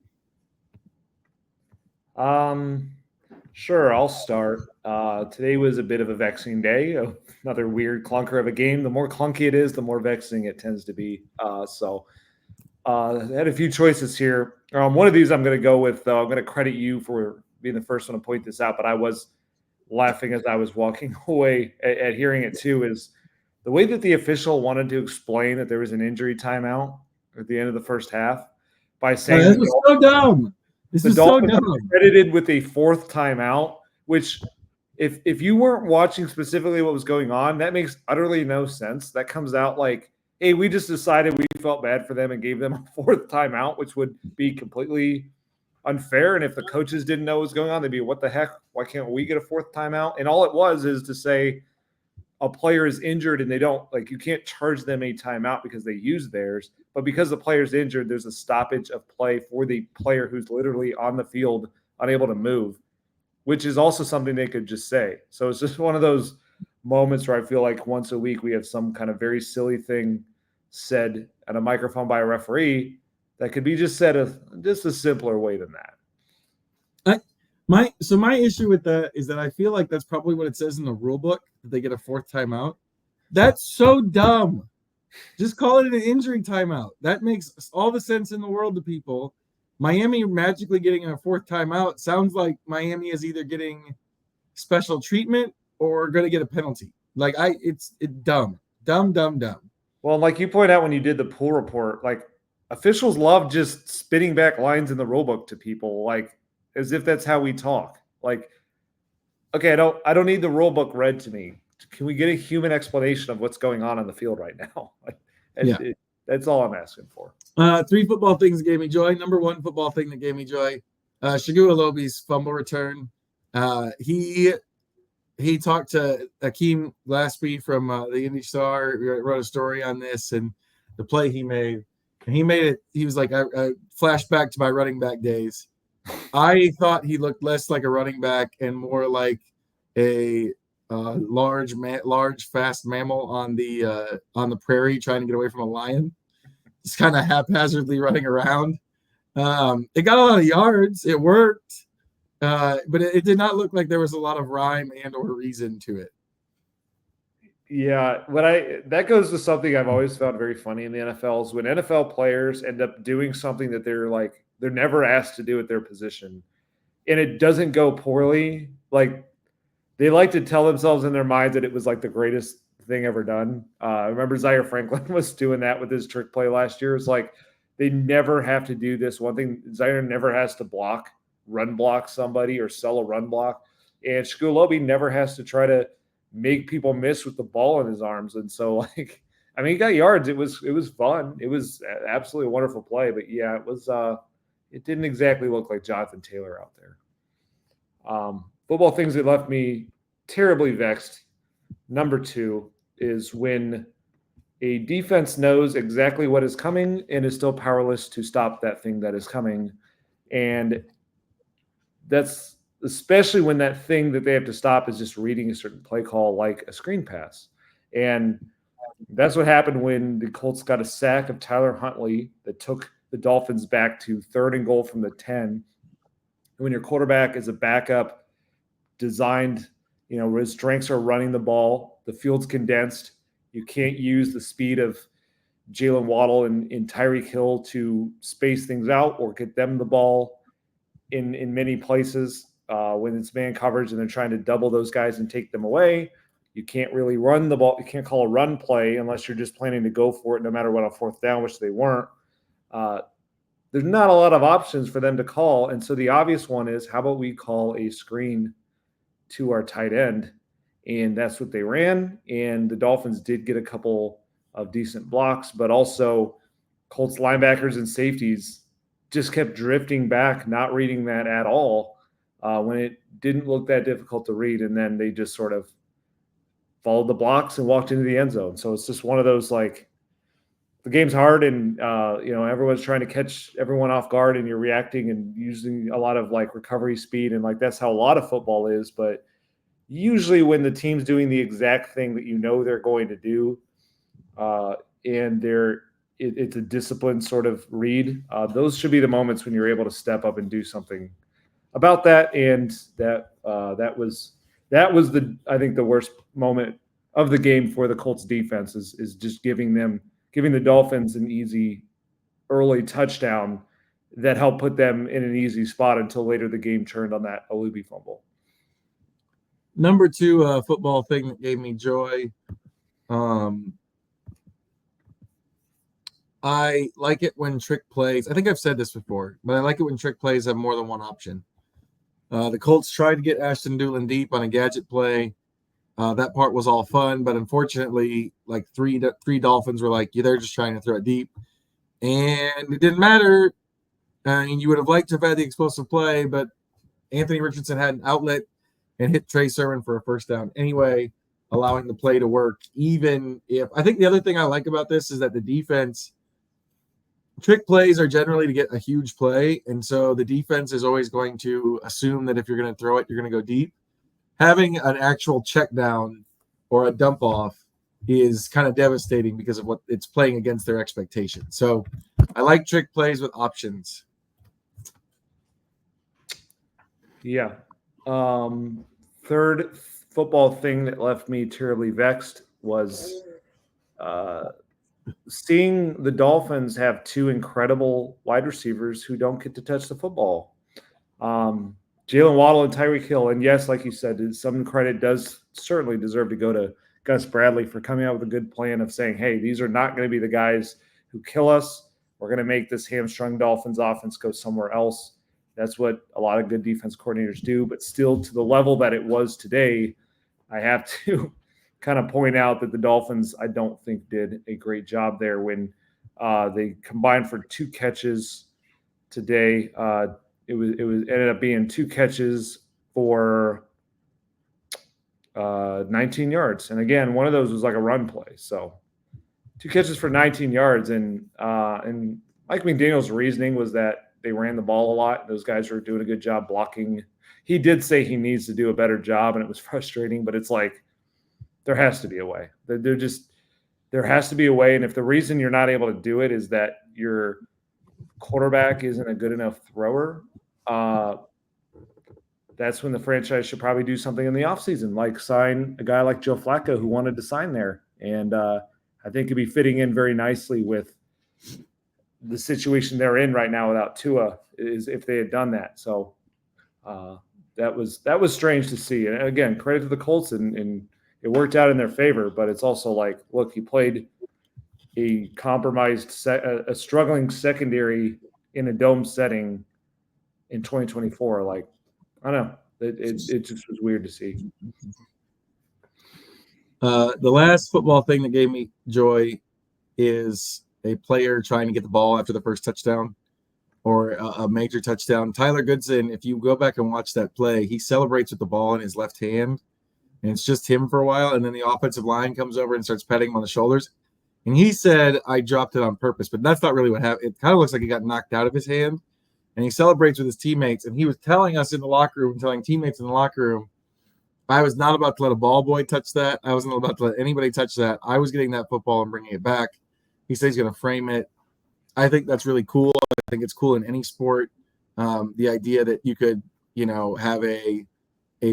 Sure, I'll start. Today was a bit of a vexing day. Another weird clunker of a game. The more clunky it is, the more vexing it tends to be. So I had a few choices here. One of these I'm going to go with, though. I'm going to credit you for being the first one to point this out, but I was laughing as I was walking away at hearing it too, is the way that the official wanted to explain that there was an injury timeout at the end of the first half by saying this is so dumb. This is so dumb. Credited with a 4th timeout, which if you weren't watching specifically what was going on, that makes utterly no sense. That comes out like, hey, we just decided we felt bad for them and gave them a 4th timeout, which would be completely unfair. And if the coaches didn't know what was going on, they'd be, what the heck? Why can't we get a 4th timeout? And all it was is to say a player is injured and they don't, you can't charge them a timeout because they use theirs. But because the player's injured, there's a stoppage of play for the player who's literally on the field, unable to move, which is also something they could just say. So it's just one of those moments where I feel like once a week we have some kind of very silly thing said at a microphone by a referee that could be just said just a simpler way than that. My issue with that is that I feel like that's probably what it says in the rule book, that they get a 4th timeout. That's so dumb. Just call it an injury timeout. That makes all the sense in the world to people. Miami magically getting a 4th timeout sounds like Miami is either getting special treatment or going to get a penalty. It's dumb. Dumb. Well, like you point out when you did the pool report, officials love just spitting back lines in the rule book to people, like as if that's how we talk. Like, okay, I don't need the rule book read to me. Can we get a human explanation of what's going on the field right now? That's all I'm asking for. 3 football things that gave me joy. Number 1 football thing that gave me joy, Shagua Lobi's fumble return. He talked to Akeem Glaspie from the IndyStar, wrote a story on this and the play he made. And he made it, he was like, I flashback to my running back days. I thought he looked less like a running back and more like a large, fast mammal on the prairie trying to get away from a lion. Just kind of haphazardly running around. It got a lot of yards. It worked. But it did not look like there was a lot of rhyme and or reason to it. Yeah, that goes to something I've always found very funny in the NFL is when NFL players end up doing something that they're never asked to do at their position, and it doesn't go poorly. Like they like to tell themselves in their minds that it was like the greatest thing ever done. I remember Zaire Franklin was doing that with his trick play last year. It's like they never have to do this one thing. Zaire never has to run block somebody or sell a run block, and Shkulobi never has to try to make people miss with the ball in his arms. And so, like, I mean, he got yards. It was fun. It was absolutely a wonderful play. But yeah, it didn't exactly look like Jonathan Taylor out there. Football things that left me terribly vexed. Number 2 is when a defense knows exactly what is coming and is still powerless to stop that thing that is coming. And that's especially when that thing that they have to stop is just reading a certain play call, like a screen pass. And that's what happened when the Colts got a sack of Tyler Huntley that took the Dolphins back to 3rd and goal from the 10. And when your quarterback is a backup designed, where his strengths are running the ball, the field's condensed, you can't use the speed of Jalen Waddle and Tyreek Hill to space things out or get them the ball in many places. When it's man coverage and they're trying to double those guys and take them away, you can't really run the ball. You can't call a run play unless you're just planning to go for it no matter what on 4th down, which they weren't. There's not a lot of options for them to call. And so the obvious one is, how about we call a screen to our tight end? And that's what they ran. And the Dolphins did get a couple of decent blocks, but also Colts linebackers and safeties just kept drifting back, not reading that at all. When it didn't look that difficult to read, and then they just sort of followed the blocks and walked into the end zone. So it's just one of those, like, the game's hard and, everyone's trying to catch everyone off guard and you're reacting and using a lot of, like, recovery speed. And, like, that's how a lot of football is. But usually when the team's doing the exact thing that they're going to do and it's a disciplined sort of read, those should be the moments when you're able to step up and do something about that. And that was I think the worst moment of the game for the Colts defense is just giving the Dolphins an easy early touchdown that helped put them in an easy spot until later the game turned on that Alubi fumble. Number 2 football thing that gave me joy. I like it when trick plays. I think I've said this before, but I like it when trick plays have more than one option. The Colts tried to get Ashton Doolin deep on a gadget play. That part was all fun, but unfortunately, like three Dolphins were like, they're just trying to throw it deep. And it didn't matter. And you would have liked to have had the explosive play, but Anthony Richardson had an outlet and hit Trey Sermon for a 1st down anyway, allowing the play to work. Even if I think the other thing I like about this is that the defense trick plays are generally to get a huge play. And so the defense is always going to assume that if you're going to throw it, you're going to go deep. Having an actual check down or a dump off is kind of devastating because of what it's playing against their expectations. So I like trick plays with options. Yeah. 3rd football thing that left me terribly vexed was seeing the Dolphins have 2 incredible wide receivers who don't get to touch the football. Jalen Waddle and Tyreek Hill. And yes, like you said, some credit does certainly deserve to go to Gus Bradley for coming out with a good plan of saying, hey, these are not going to be the guys who kill us. we're going to make this hamstrung Dolphins offense go somewhere else. That's what a lot of good defense coordinators do. But still, to the level that it was today, I have to kind of point out that the Dolphins, I don't think, did a great job there when they combined for 2 catches today. It ended up being 2 catches for 19 yards. And again, one of those was like a run play. So 2 catches for 19 yards. And Mike McDaniel's reasoning was that they ran the ball a lot. Those guys were doing a good job blocking. He did say he needs to do a better job, and it was frustrating, but it's like there has to be a way. There has to be a way. And if the reason you're not able to do it is that your quarterback isn't a good enough thrower, that's when the franchise should probably do something in the offseason, like sign a guy like Joe Flacco who wanted to sign there. And I think it'd be fitting in very nicely with the situation they're in right now without Tua, is if they had done that. So that was strange to see. And again, credit to the Colts, and it worked out in their favor, but it's also like, look, you played a compromised, a struggling secondary in a dome setting in 2024. Like, I don't know. It just was weird to see. The last football thing that gave me joy is a player trying to get the ball after the first touchdown or a major touchdown. Tyler Goodson, if you go back and watch that play, he celebrates with the ball in his left hand, and it's just him for a while, and then the offensive line comes over and starts patting him on the shoulders. And he said, I dropped it on purpose, but that's not really what happened. It kind of looks like he got knocked out of his hand, and he celebrates with his teammates. And he was telling us in the locker room, telling teammates in the locker room, I was not about to let a ball boy touch that. I wasn't about to let anybody touch that. I was getting that football and bringing it back. He said he's going to frame it. I think that's really cool. I think it's cool in any sport. The idea that you could, have a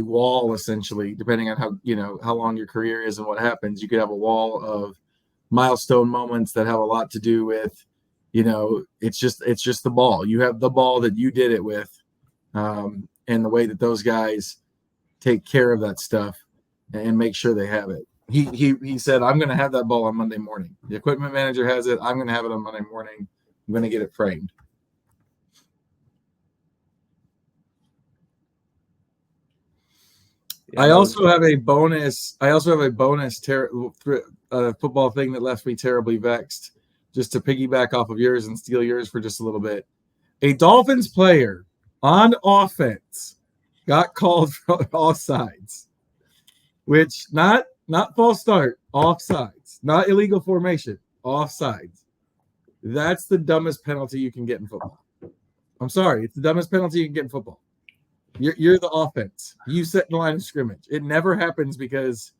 wall, essentially, depending on how long your career is and what happens. You could have a wall of milestone moments that have a lot to do with, it's just the ball. You have the ball that you did it with, and the way that those guys take care of that stuff and make sure they have it. He said, I'm going to have that ball on Monday morning. The equipment manager has it. I'm going to have it on Monday morning. I'm going to get it framed. Yeah, I also have a bonus football thing that left me terribly vexed, just to piggyback off of yours and steal yours for just a little bit. A Dolphins player on offense got called for offsides, which not false start, offsides, not illegal formation, offsides. That's the dumbest penalty you can get in football. I'm sorry, it's the dumbest penalty you can get in football. You're the offense. You set in the line of scrimmage. It never happens because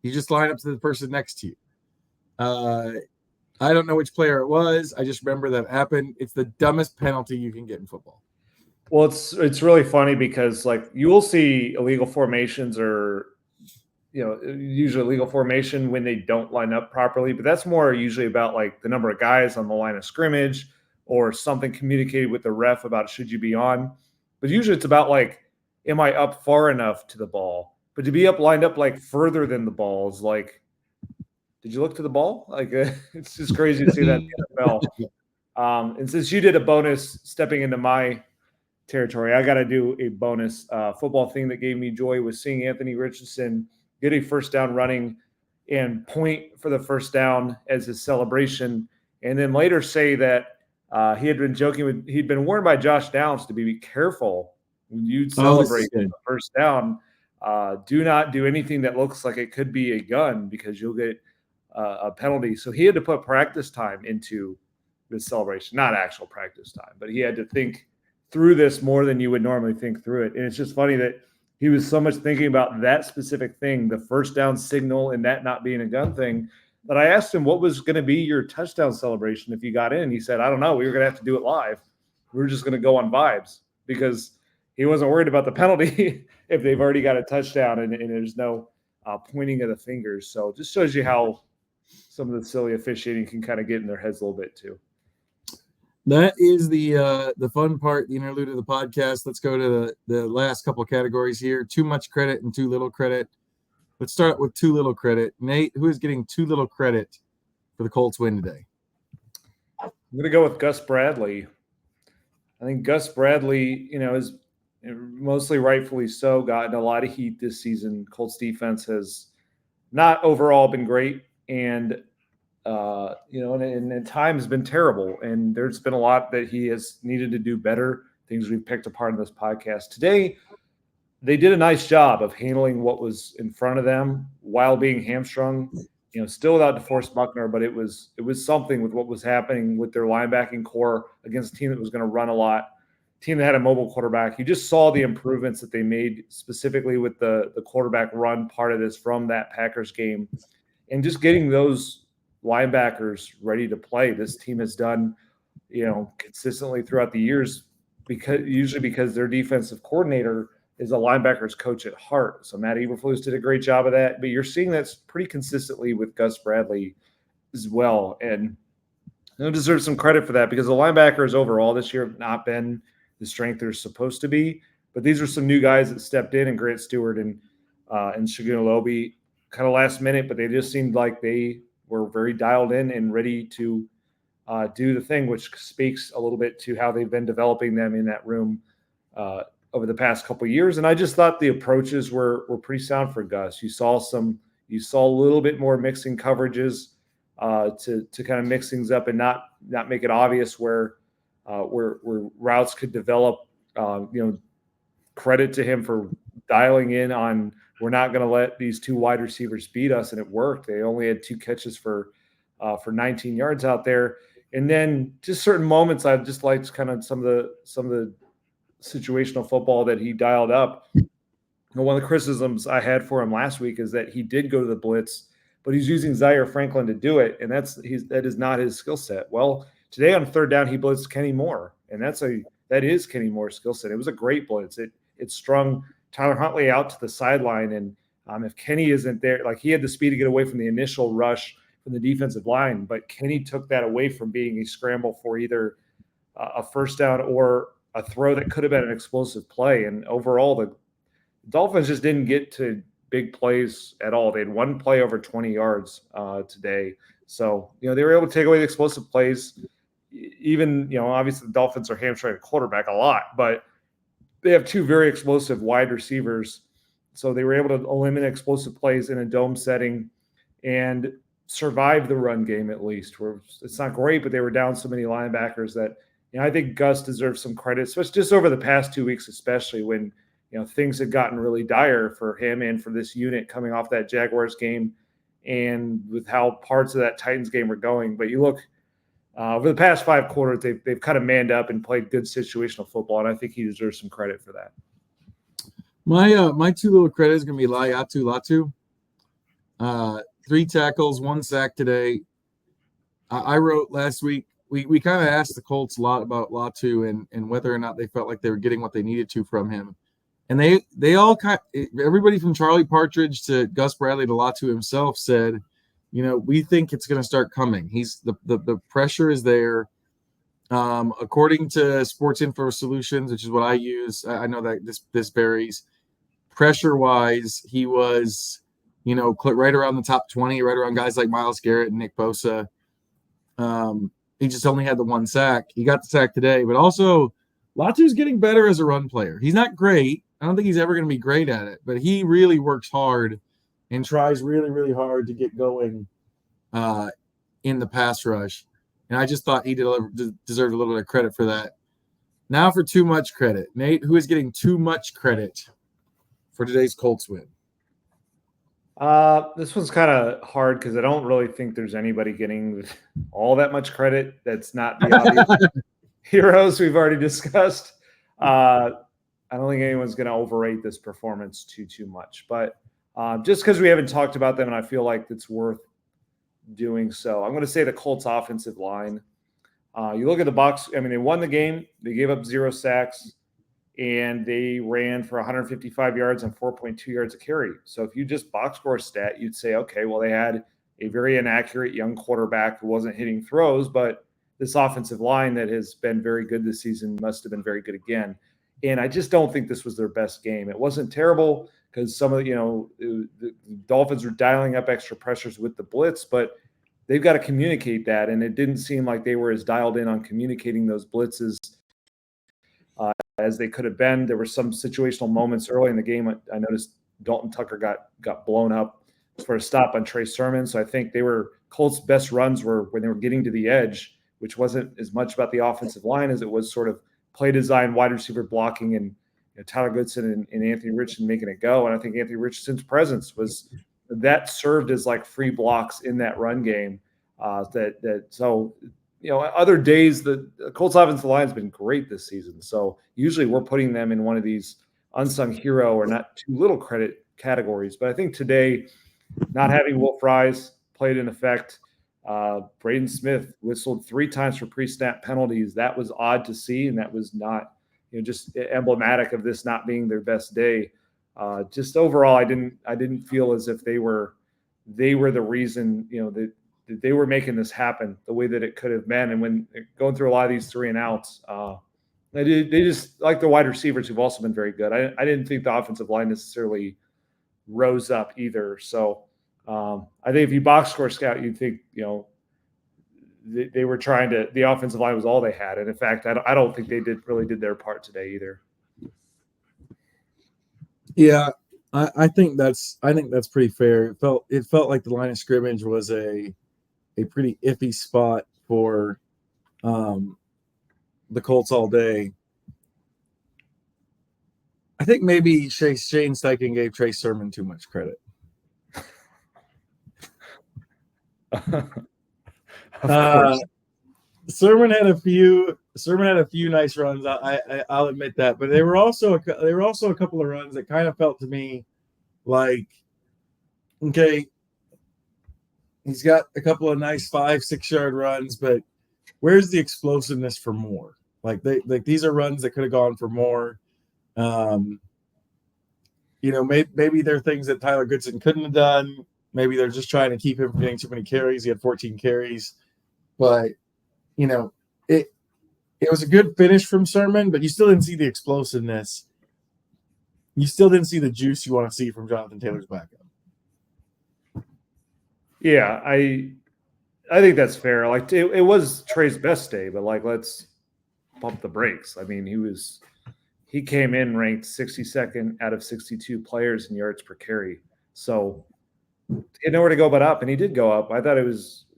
you just line up to the person next to you. I don't know which player it was. I just remember that happened. It's the dumbest penalty you can get in football. Well, it's really funny because, like, you will see illegal formations or, usually illegal formation when they don't line up properly, but that's more usually about like the number of guys on the line of scrimmage or something communicated with the ref about should you be on. But usually it's about like, am I up far enough to the ball? But to be lined up like further than the ball is like, did you look to the ball? Like, it's just crazy to see that in the NFL. And since you did a bonus stepping into my territory, I got to do a bonus football thing that gave me joy was seeing Anthony Richardson get a first down running and point for the first down as his celebration, and then later say that he'd been warned by Josh Downs to be careful when you celebrate the first down. Do not do anything that looks like it could be a gun because you'll get a penalty. So he had to put practice time into this celebration, not actual practice time, but he had to think through this more than you would normally think through it. And it's just funny that he was so much thinking about that specific thing, the first down signal and that not being a gun thing, that I asked him what was going to be your touchdown celebration if you got in. He said, I don't know. We were going to have to do it live. We were just going to go on vibes because he wasn't worried about the penalty if they've already got a touchdown and there's no pointing of the fingers. So it just shows you how some of the silly officiating can kind of get in their heads a little bit too. That is the fun part, the interlude of the podcast. Let's go to the last couple of categories here. Too much credit and too little credit. Let's start with too little credit. Nate, who is getting too little credit for the Colts win today? I'm going to go with Gus Bradley. I think Gus Bradley, is mostly rightfully so gotten a lot of heat this season. Colts defense has not overall been great, and and at times been terrible. And there's been a lot that he has needed to do better. Things we've picked apart in this podcast today. They did a nice job of handling what was in front of them while being hamstrung. Still without DeForest Buckner, but it was something with what was happening with their linebacking core against a team that was going to run a lot, team that had a mobile quarterback. You just saw the improvements that they made specifically with the quarterback run part of this from that Packers game, and just getting those linebackers ready to play. This team has done, consistently throughout the years because their defensive coordinator is a linebackers coach at heart. So Matt Eberflus did a great job of that, but you're seeing that's pretty consistently with Gus Bradley as well. And they deserve some credit for that because the linebackers overall this year have not been the strength they're supposed to be. But these are some new guys that stepped in, and Grant Stewart and Shagun kind of last minute, but they just seemed like they were very dialed in and ready to do the thing, which speaks a little bit to how they've been developing them in that room over the past couple of years. And I just thought the approaches were pretty sound for Gus. You saw a little bit more mixing coverages to kind of mix things up and not make it obvious where routes could develop. Credit to him for dialing in on, we're not going to let these two wide receivers beat us. And it worked. They only had 2 catches for 19 yards out there. And then just certain moments, I just liked kind of some of the situational football that he dialed up. One of the criticisms I had for him last week is that he did go to the blitz, but he's using Zaire Franklin to do it, and that is not his skill set. Well, today on 3rd down, he blitzed Kenny Moore, and that is Kenny Moore's skill set. It was a great blitz. It strung Tyler Huntley out to the sideline, and if Kenny isn't there, like, he had the speed to get away from the initial rush from the defensive line, but Kenny took that away from being a scramble for either a first down or a throw that could have been an explosive play. And overall, the Dolphins just didn't get to big plays at all. They had one play over 20 yards today. So, they were able to take away the explosive plays. Even, obviously the Dolphins are hamstring a quarterback a lot, but they have 2 very explosive wide receivers. So they were able to eliminate explosive plays in a dome setting and survive the run game, at least. Where it's not great, but they were down so many linebackers that, I think Gus deserves some credit, especially just over the past 2 weeks, especially when, things had gotten really dire for him and for this unit coming off that Jaguars game and with how parts of that Titans game were going. But you look over the past 5 quarters, they've kind of manned up and played good situational football, and I think he deserves some credit for that. My 2 little credits going to be Latu. 3 tackles, 1 sack today. I wrote last week, we kind of asked the Colts a lot about Latu and whether or not they felt like they were getting what they needed to from him. And they all everybody from Charlie Partridge to Gus Bradley to Latu himself said, we think it's going to start coming. He's the pressure is there. According to Sports Info Solutions, which is what I use, I know that this varies. Pressure-wise, he was, right around the top 20, right around guys like Myles Garrett and Nick Bosa. He just only had the 1 sack. He got the sack today, but also Latu's getting better as a run player. He's not great. I don't think he's ever going to be great at it, but he really works hard and tries really, really hard to get going in the pass rush. And I just thought he deserved a little bit of credit for that. Now for too much credit. Nate, who is getting too much credit for today's Colts win? This one's kind of hard because I don't really think there's anybody getting all that much credit. That's not the obvious heroes we've already discussed. I don't think anyone's going to overrate this performance too much. But just because we haven't talked about them, and I feel like it's worth doing so, I'm going to say the Colts offensive line. You look at the box. I mean, they won the game. They gave up 0 sacks. And they ran for 155 yards and 4.2 yards a carry. So if you just box score stat, you'd say, okay, well, they had a very inaccurate young quarterback who wasn't hitting throws, but this offensive line that has been very good this season must have been very good again. And I just don't think this was their best game. It wasn't terrible because some of the Dolphins were dialing up extra pressures with the blitz, but they've got to communicate that. And it didn't seem like they were as dialed in on communicating those blitzes as they could have been. There were some situational moments early in the game. I noticed Dalton Tucker got blown up for a stop on Trey Sermon. So I think Colts' best runs were when they were getting to the edge, which wasn't as much about the offensive line as it was sort of play design, wide receiver blocking, and Tyler Goodson and Anthony Richardson making it go. And I think Anthony Richardson's presence served as like free blocks in that run game. So other days the Colts offensive line has been great this season. So usually we're putting them in one of these unsung hero or not too little credit categories. But I think today, not having Will Fries played in effect. Braden Smith whistled 3 times for pre-snap penalties. That was odd to see, and that was not just emblematic of this not being their best day. Just overall, I didn't feel as if they were the reason that they were making this happen the way that it could have been. And when going through a lot of these 3 and outs, they just, like the wide receivers who've also been very good. I didn't think the offensive line necessarily rose up either. So I think if you box score scout, you'd think they were trying to. The offensive line was all they had, and in fact, I don't think they really did their part today either. Yeah, I think that's pretty fair. It felt like the line of scrimmage was a pretty iffy spot for the Colts all day. I think maybe Shane Steichen gave Trey Sermon too much credit. Of course. Sermon had a few nice runs. I'll admit that, but there were also a couple of runs that kind of felt to me like, okay, he's got a couple of nice 5-6 yard runs, but where's the explosiveness for more? Like these are runs that could have gone for more. Maybe there are things that Tyler Goodson couldn't have done. Maybe they're just trying to keep him from getting too many carries. He had 14 carries, but it was a good finish from Sermon, but you still didn't see the explosiveness. You still didn't see the juice you want to see from Jonathan Taylor's backup. Yeah, I think that's fair. Like it was Trey's best day, but like let's pump the brakes. I mean, he came in ranked 62nd out of 62 players in yards per carry. So he had nowhere to go but up, and he did go up. I thought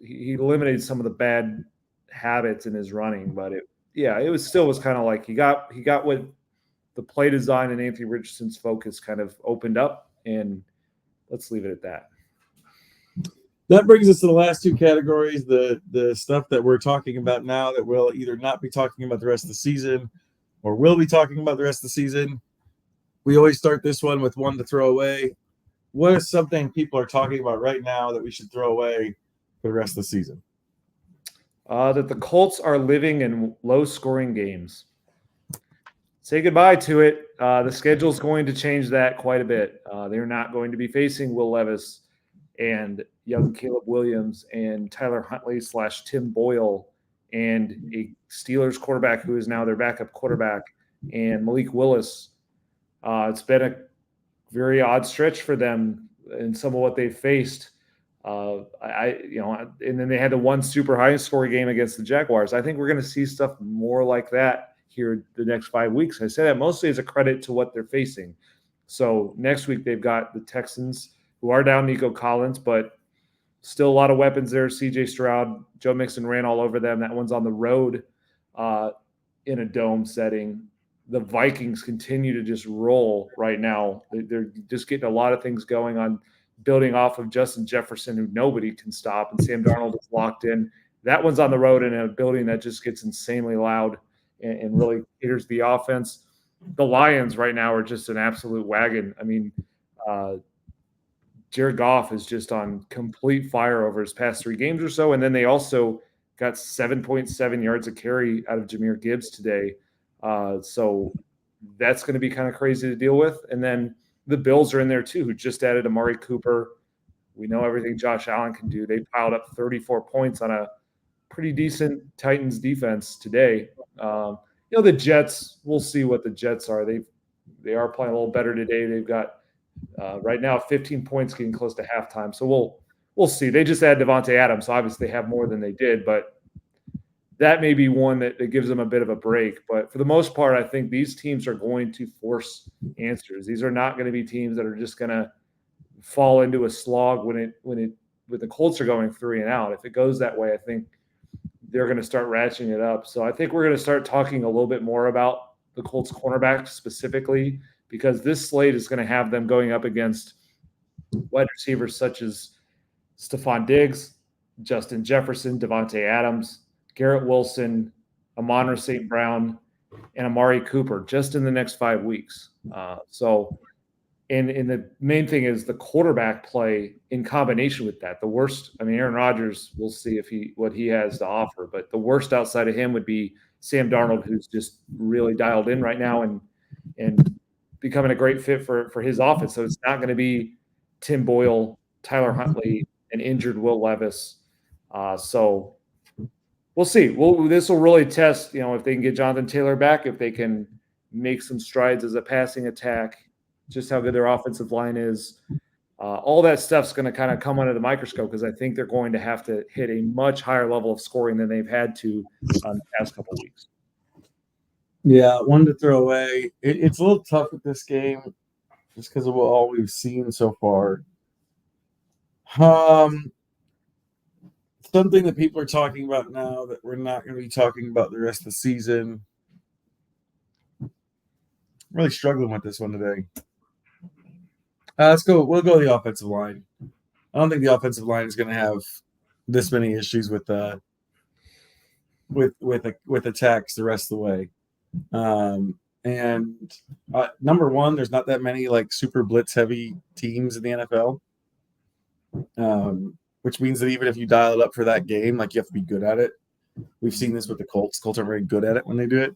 he eliminated some of the bad habits in his running, but it was kind of like he got what the play design and Anthony Richardson's focus kind of opened up, and let's leave it at that. That brings us to the last 2 categories, the stuff that we're talking about now that we'll either not be talking about the rest of the season or will be talking about the rest of the season. We always start this one with one to throw away. What is something people are talking about right now that we should throw away for the rest of the season? That the Colts are living in low-scoring games. Say goodbye to it. The schedule's going to change that quite a bit. They're not going to be facing Will Levis and young Caleb Williams and Tyler Huntley / Tim Boyle and a Steelers quarterback who is now their backup quarterback and Malik Willis. It's been a very odd stretch for them in some of what they've faced. And then they had the one super high scoring game against the Jaguars. I think we're going to see stuff more like that here the next 5 weeks. I say that mostly as a credit to what they're facing. So next week they've got the Texans, who are down Nico Collins, but still a lot of weapons there. CJ Stroud, Joe Mixon ran all over them. That one's on the road in a dome setting. The Vikings continue to just roll right now. They're just getting a lot of things going on, building off of Justin Jefferson, who nobody can stop, and Sam Darnold is locked in. That one's on the road in a building that just gets insanely loud and really caters the offense. The Lions right now are just an absolute wagon. I mean, Jared Goff is just on complete fire over his past 3 games or so. And then they also got 7.7 yards a carry out of Jahmyr Gibbs today. So that's going to be kind of crazy to deal with. And then the Bills are in there too, who just added Amari Cooper. We know everything Josh Allen can do. They piled up 34 points on a pretty decent Titans defense today. The Jets, we'll see what the Jets are. They are playing a little better today. They've got right now 15 points getting close to halftime. So we'll see. They just add Devontae Adams, so obviously they have more than they did, but that may be one that gives them a bit of a break. But for the most part, I think these teams are going to force answers. These are not going to be teams that are just going to fall into a slog when the Colts are going 3-and-out. If it goes that way, I think they're going to start ratcheting it up. So I think we're going to start talking a little bit more about the Colts cornerbacks specifically, because this slate is going to have them going up against wide receivers such as Stephon Diggs, Justin Jefferson, Devontae Adams, Garrett Wilson, Amon-Ra St. Brown, and Amari Cooper just in the next 5 weeks. And the main thing is the quarterback play in combination with that. The worst, Aaron Rodgers, we'll see what he has to offer, but the worst outside of him would be Sam Darnold, who's just really dialed in right now and becoming a great fit for his offense. So it's not going to be Tim Boyle, Tyler Huntley, and injured Will Levis. So we'll see. This will really test, if they can get Jonathan Taylor back, if they can make some strides as a passing attack, just how good their offensive line is. All that stuff's going to kind of come under the microscope, because I think they're going to have to hit a much higher level of scoring than they've had to the past couple of weeks. Yeah, one to throw away. It's a little tough with this game just because of all we've seen so far. Something that people are talking about now that we're not going to be talking about the rest of the season. I'm really struggling with this one today. Let's go. We'll go the offensive line. I don't think the offensive line is going to have this many issues with attacks the rest of the way. Number one, there's not that many super blitz heavy teams in the NFL, which means that even if you dial it up for that game, you have to be good at it. We've seen this with the Colts. Colts are very good at it when they do it.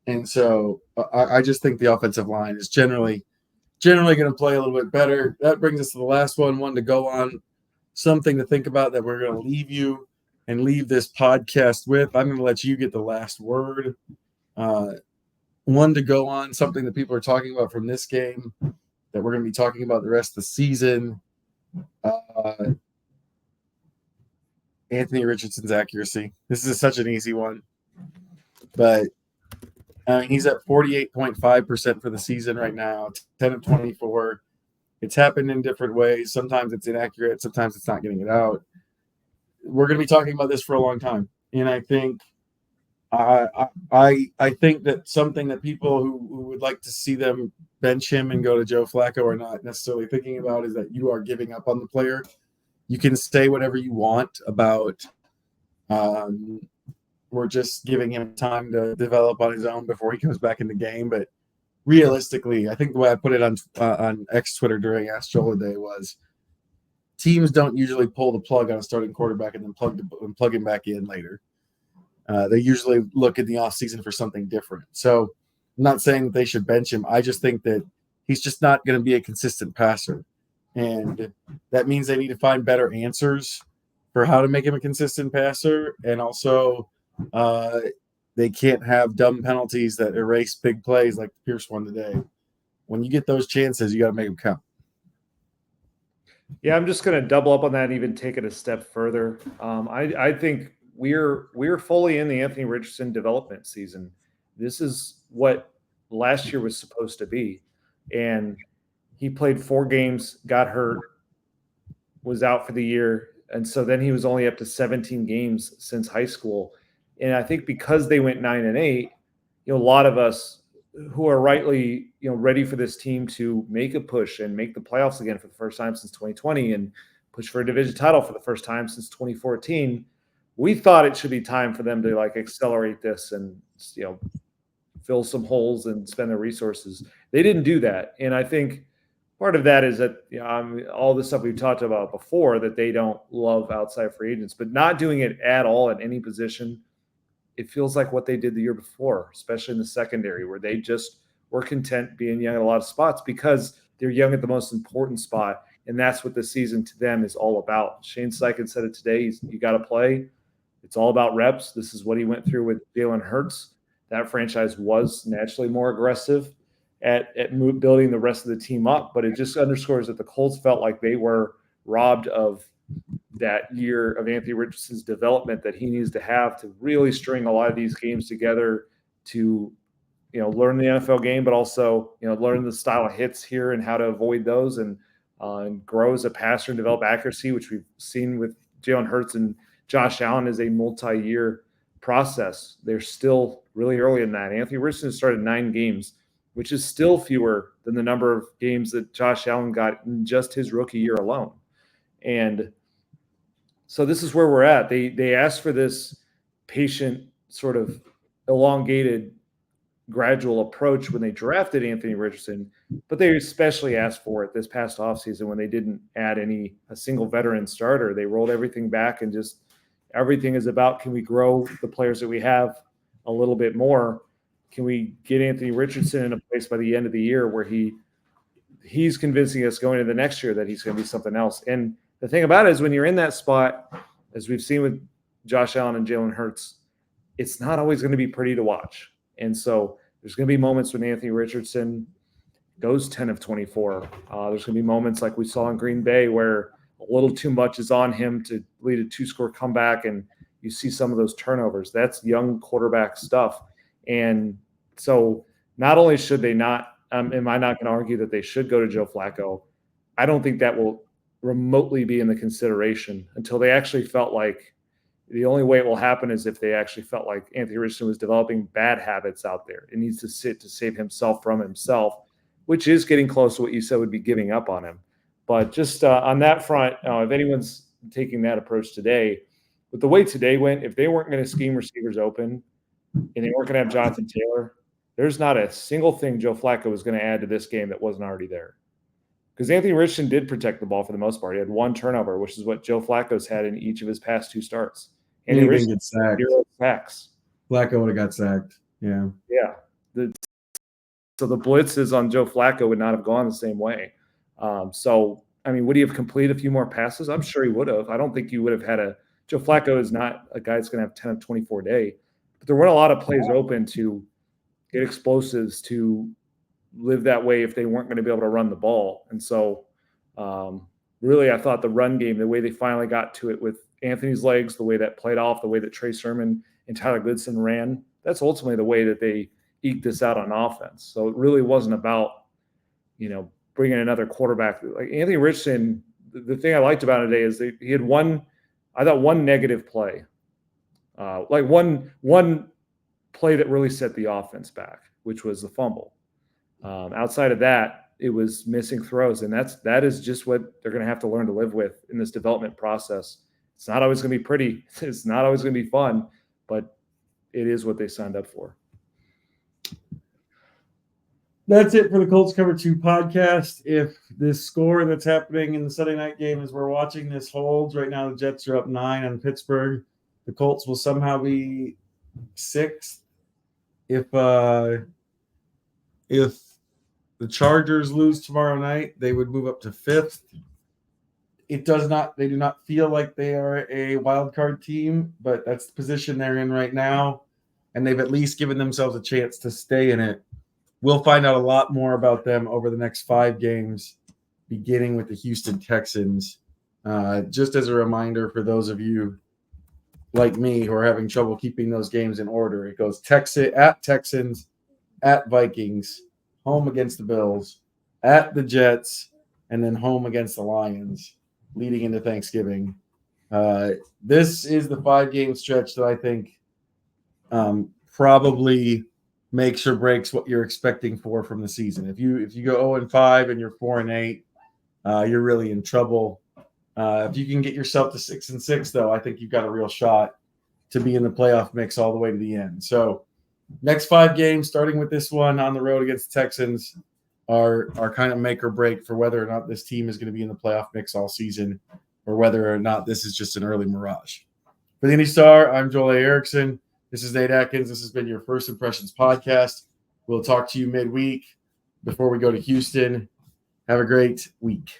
And so I just think the offensive line is generally going to play a little bit better. That brings us to the last one to go on. Something to think about that we're going to leave you and leave this podcast with. I'm going to let you get the last word. One to go on, something that people are talking about from this game that we're going to be talking about the rest of the season. Anthony Richardson's accuracy. This is such an easy one. But he's at 48.5% for the season right now, 10 of 24. It's happened in different ways. Sometimes it's inaccurate. Sometimes it's not getting it out. We're going to be talking about this for a long time. And I think I think that something that people who would like to see them bench him and go to Joe Flacco are not necessarily thinking about is that you are giving up on the player. You can say whatever you want about we're just giving him time to develop on his own before he comes back in the game. But realistically, I think the way I put it on X Twitter during Ask Joel Day was teams don't usually pull the plug on a starting quarterback and then plug him back in later. They usually look in the offseason for something different. So I'm not saying that they should bench him. I just think that he's just not going to be a consistent passer. And that means they need to find better answers for how to make him a consistent passer. And also they can't have dumb penalties that erase big plays like the Pierce one today. When you get those chances, you got to make them count. Yeah, I'm just going to double up on that and even take it a step further. I think we're fully in the Anthony Richardson development season. This is what last year was supposed to be. And he played 4 games, got hurt, was out for the year. And so then he was only up to 17 games since high school. And I think because they went 9-8, a lot of us who are rightly, ready for this team to make a push and make the playoffs again for the first time since 2020 and push for a division title for the first time since 2014, we thought it should be time for them to accelerate this and, fill some holes and spend their resources. They didn't do that. And I think part of that is that, all the stuff we've talked about before, that they don't love outside free agents, but not doing it at all at any position. It feels like what they did the year before, especially in the secondary, where they just were content being young at a lot of spots because they're young at the most important spot. And that's what the season to them is all about. Shane Steichen said it today. You got to play. It's all about reps. This is what he went through with Jalen Hurts. That franchise was naturally more aggressive. at building the rest of the team up. But it just underscores that the Colts felt like they were robbed of that year of Anthony Richardson's development that he needs to have to really string a lot of these games together to, learn the NFL game, but also, learn the style of hits here and how to avoid those and grow as a passer and develop accuracy, which we've seen with Jalen Hurts and Josh Allen is a multi-year process. They're still really early in that. Anthony Richardson started 9 games, which is still fewer than the number of games that Josh Allen got in just his rookie year alone. And so this is where we're at. They asked for this patient, sort of elongated, gradual approach when they drafted Anthony Richardson, but they especially asked for it this past offseason when they didn't add a single veteran starter. They rolled everything back and just everything is about, can we grow the players that we have a little bit more? Can we get Anthony Richardson in a place by the end of the year where he's convincing us going into the next year that he's going to be something else? And the thing about it is when you're in that spot, as we've seen with Josh Allen and Jalen Hurts, it's not always going to be pretty to watch. And so there's going to be moments when Anthony Richardson goes 10 of 24. There's going to be moments like we saw in Green Bay where a little too much is on him to lead a 2-score comeback, and you see some of those turnovers. That's young quarterback stuff. And so not only should they not am I not going to argue that they should go to Joe Flacco, I don't think that will remotely be in the consideration until they actually felt like the only way it will happen is if they actually felt like Anthony Richardson was developing bad habits out there. It needs to sit to save himself from himself, which is getting close to what you said would be giving up on him. But just on that front, if anyone's taking that approach today, with the way today went, if they weren't going to scheme receivers open and they weren't going to have Jonathan Taylor, there's not a single thing Joe Flacco was going to add to this game that wasn't already there. Because Anthony Richardson did protect the ball for the most part. He had 1 turnover, which is what Joe Flacco's had in each of his past 2 starts. And he didn't get sacked. 0 sacks. Flacco would have got sacked. Yeah. Yeah. So the blitzes on Joe Flacco would not have gone the same way. So, I mean, would he have completed a few more passes? I'm sure he would have. I don't think you would have had Joe Flacco is not a guy that's going to have 10 of 24 day. But there weren't a lot of plays open to get explosives to live that way if they weren't going to be able to run the ball. And so really I thought the run game, the way they finally got to it with Anthony's legs, the way that played off, the way that Trey Sermon and Tyler Goodson ran, that's ultimately the way that they eked this out on offense. So it really wasn't about, bringing another quarterback. Like Anthony Richardson, the thing I liked about it today is he had one negative play, like one play that really set the offense back, which was the fumble. Outside of that, it was missing throws, and that is just what they're going to have to learn to live with in this development process. It's not always going to be pretty. It's not always going to be fun, but it is what they signed up for. That's it for the Colts Cover-2 podcast. If this score that's happening in the Sunday night game as we're watching this holds, right now the Jets are up 9 on Pittsburgh. The Colts will somehow be 6th. If the Chargers lose tomorrow night, they would move up to 5th. They do not feel like they are a wild card team, but that's the position they're in right now. And they've at least given themselves a chance to stay in it. We'll find out a lot more about them over the next 5 games, beginning with the Houston Texans. Just as a reminder for those of you like me who are having trouble keeping those games in order, it goes at Texans, at Vikings, home against the Bills, at the Jets, and then home against the Lions, leading into Thanksgiving. This is the 5-game stretch that I think probably makes or breaks what you're expecting from the season. If you go 0-5 and you're 4-8, you're really in trouble. If you can get yourself to 6-6, though, I think you've got a real shot to be in the playoff mix all the way to the end. So next 5 games, starting with this one on the road against the Texans, are kind of make or break for whether or not this team is going to be in the playoff mix all season or whether or not this is just an early mirage. For the IndyStar, I'm Joel A. Erickson. This is Nate Atkins. This has been your First Impressions podcast. We'll talk to you midweek before we go to Houston. Have a great week.